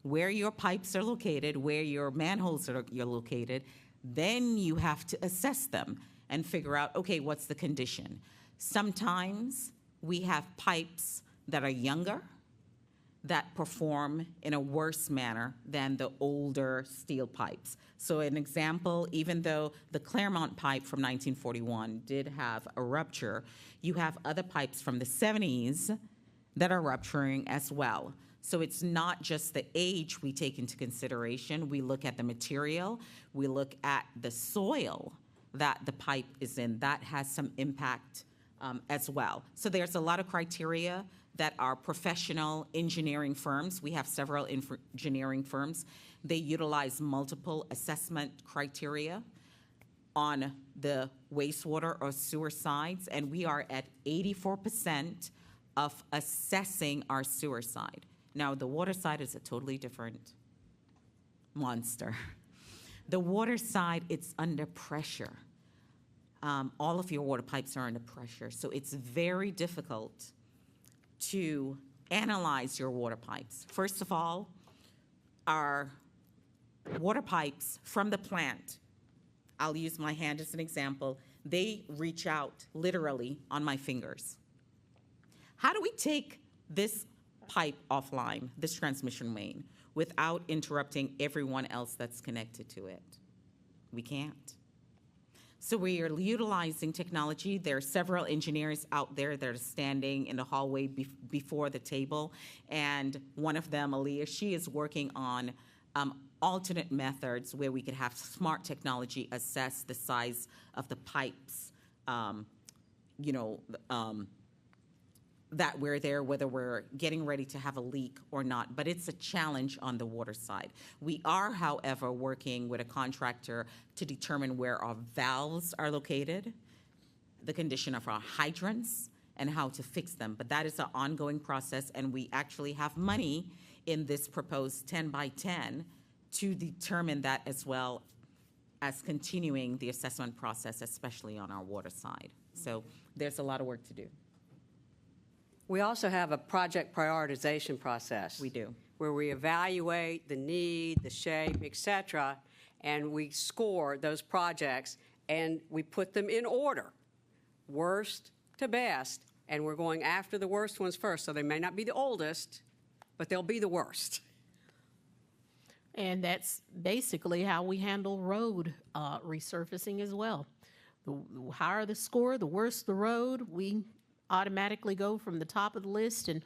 where your pipes are located, where your manholes are located, then you have to assess them and figure out, okay, what's the condition? Sometimes we have pipes that are younger, that perform in a worse manner than the older steel pipes. So an example, even though the Claremont pipe from 1941 did have a rupture, you have other pipes from the 70s that are rupturing as well. So it's not just the age we take into consideration. We look at the material, we look at the soil that the pipe is in. That has some impact as well. So there's a lot of criteria that our professional engineering firms, we have several engineering firms, they utilize multiple assessment criteria on the wastewater or sewer sides, and we are at 84% of assessing our sewer side. Now, the water side is a totally different monster. The water side, it's under pressure. All of your water pipes are under pressure, so it's very difficult to analyze your water pipes. First of all, our water pipes from the plant, I'll use my hand as an example, they reach out literally on my fingers. How do we take this pipe offline, this transmission main, without interrupting everyone else that's connected to it? We can't. So we are utilizing technology. There are several engineers out there that are standing in the hallway before the table, and one of them, Aaliyah, she is working on alternate methods where we could have smart technology assess the size of the pipes, that we're there, whether we're getting ready to have a leak or not, but it's a challenge on the water side. We are, however, working with a contractor to determine where our valves are located, the condition of our hydrants, and how to fix them. But that is an ongoing process, and we actually have money in this proposed 10 by 10 to determine that, as well as continuing the assessment process, especially on our water side. So there's a lot of work to do. We also have a project prioritization process. We do. Where we evaluate the need, the shape, et cetera, and we score those projects, and we put them in order, worst to best, and we're going after the worst ones first. So they may not be the oldest, but they'll be the worst. And that's basically how we handle road resurfacing as well. The higher the score, the worse the road, we automatically go from the top of the list, and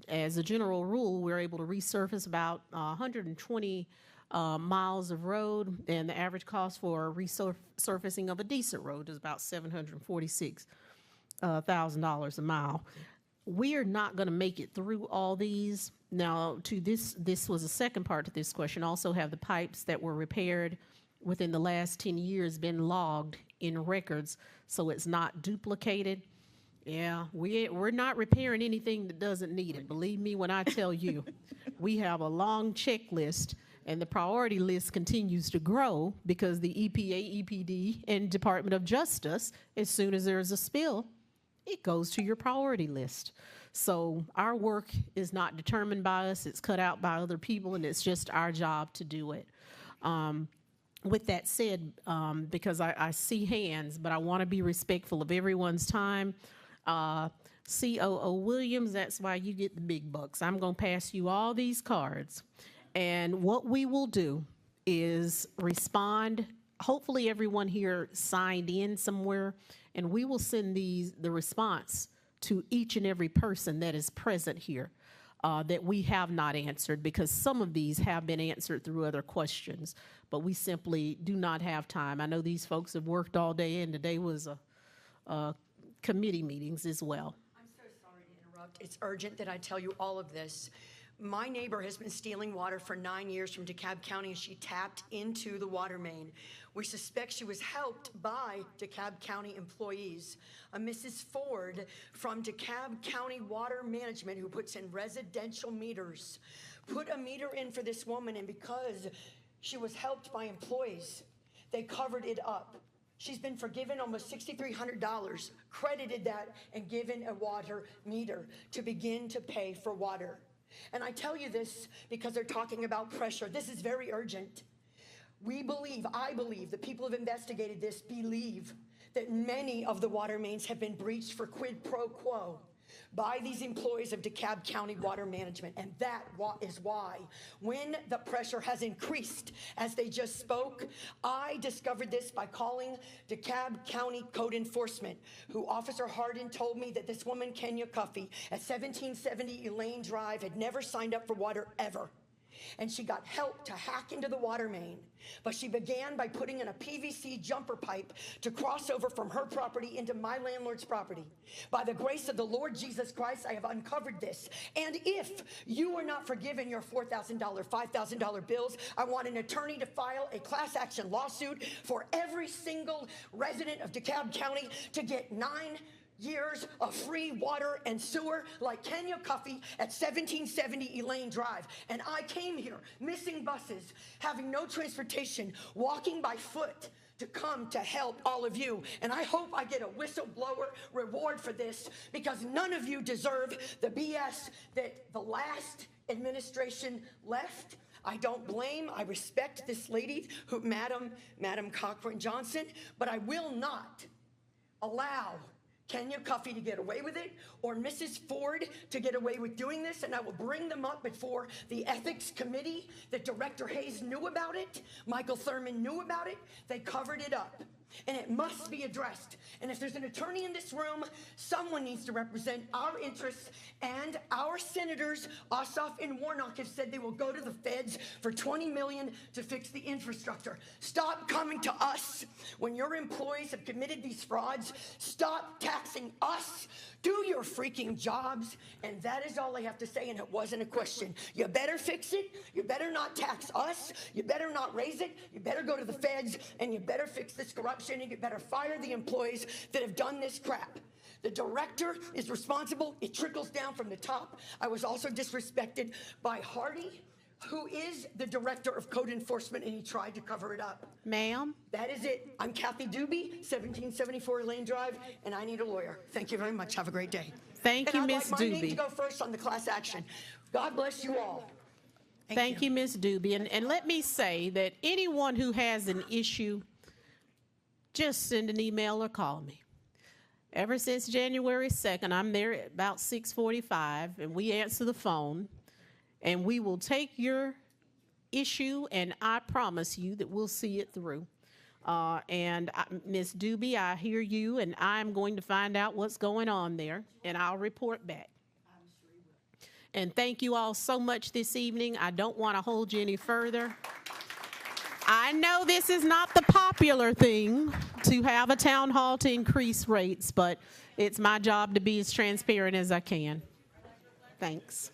as a general rule, we're able to resurface about 120 miles of road, and the average cost for resurfacing of a decent road is about $746,000 a mile. We are not going to make it through all these. Now, to this was the second part to this question. Also have the pipes that were repaired within the last 10 years been logged in records, so it's not duplicated. Yeah, we're not repairing anything that doesn't need it. Believe me when I tell you, we have a long checklist, and the priority list continues to grow because the EPA, EPD, and Department of Justice, as soon as there's a spill, it goes to your priority list. So our work is not determined by us, it's cut out by other people, and it's just our job to do it. With that said, because I see hands, but I want to be respectful of everyone's time, COO Williams, that's why you get the big bucks. I'm going to pass you all these cards. And what we will do is respond. Hopefully everyone here signed in somewhere, and we will send the response to each and every person that is present here. that we have not answered, because some of these have been answered through other questions, but we simply do not have time. I know these folks have worked all day, and today was a committee meetings as well. I'm so sorry to interrupt. It's urgent that I tell you all of this. My neighbor has been stealing water for 9 years from DeKalb County, and she tapped into the water main. We suspect she was helped by DeKalb County employees. A Mrs. Ford from DeKalb County Water Management, who puts in residential meters, put a meter in for this woman, and because she was helped by employees, they covered it up. She's been forgiven almost $6,300, credited that, and given a water meter to begin to pay for water. And I tell you this because they're talking about pressure. This is very urgent. I believe, the people who have investigated this believe that many of the water mains have been breached for quid pro quo by these employees of DeKalb County Water Management. And that is why, when the pressure has increased, as they just spoke, I discovered this by calling DeKalb County Code Enforcement, who Officer Hardin told me that this woman, Kenya Cuffey, at 1770 Elaine Drive, had never signed up for water ever. And she got help to hack into the water main. But she began by putting in a PVC jumper pipe to cross over from her property into my landlord's property. By the grace of the Lord Jesus Christ, I have uncovered this. And if you are not forgiven your $4,000, $5,000 bills, I want an attorney to file a class action lawsuit for every single resident of DeKalb County to get 9 years of free water and sewer like Kenya Cuffey at 1770 Elaine Drive. And I came here missing buses, having no transportation, walking by foot to come to help all of you. And I hope I get a whistleblower reward for this, because none of you deserve the BS that the last administration left. I don't blame, I respect this lady, Madam Cochran-Johnson, but I will not allow Kenya Cuffey to get away with it, or Mrs. Ford to get away with doing this, and I will bring them up before the ethics committee. That Director Hayes knew about it, Michael Thurman knew about it, they covered it up. And it must be addressed. And if there's an attorney in this room, someone needs to represent our interests. And our senators, Ossoff and Warnock, have said they will go to the feds for $20 million to fix the infrastructure. Stop coming to us when your employees have committed these frauds. Stop taxing us. Do your freaking jobs. And that is all I have to say, and it wasn't a question. You better fix it. You better not tax us. You better not raise it. You better go to the feds, and you better fix this corruption, and you better fire the employees that have done this crap. The director is responsible. It trickles down from the top. I was also disrespected by Hardy, who is the director of code enforcement, and he tried to cover it up. Ma'am? That is it. I'm Kathy Doobie, 1774 Elaine Drive, and I need a lawyer. Thank you very much. Have a great day. Thank you, and Ms. I'd like my name Doobie. to go first on the class action. God bless you all. Thank you, Ms. Doobie. And let me say that anyone who has an issue, just send an email or call me. Ever since January 2nd, I'm there at about 6:45, and we answer the phone, and we will take your issue, and I promise you that we'll see it through. Ms. Doobie, I hear you, and I'm going to find out what's going on there, and I'll report back. And thank you all so much this evening. I don't want to hold you any further. I know this is not the popular thing to have a town hall to increase rates, but it's my job to be as transparent as I can. Thanks.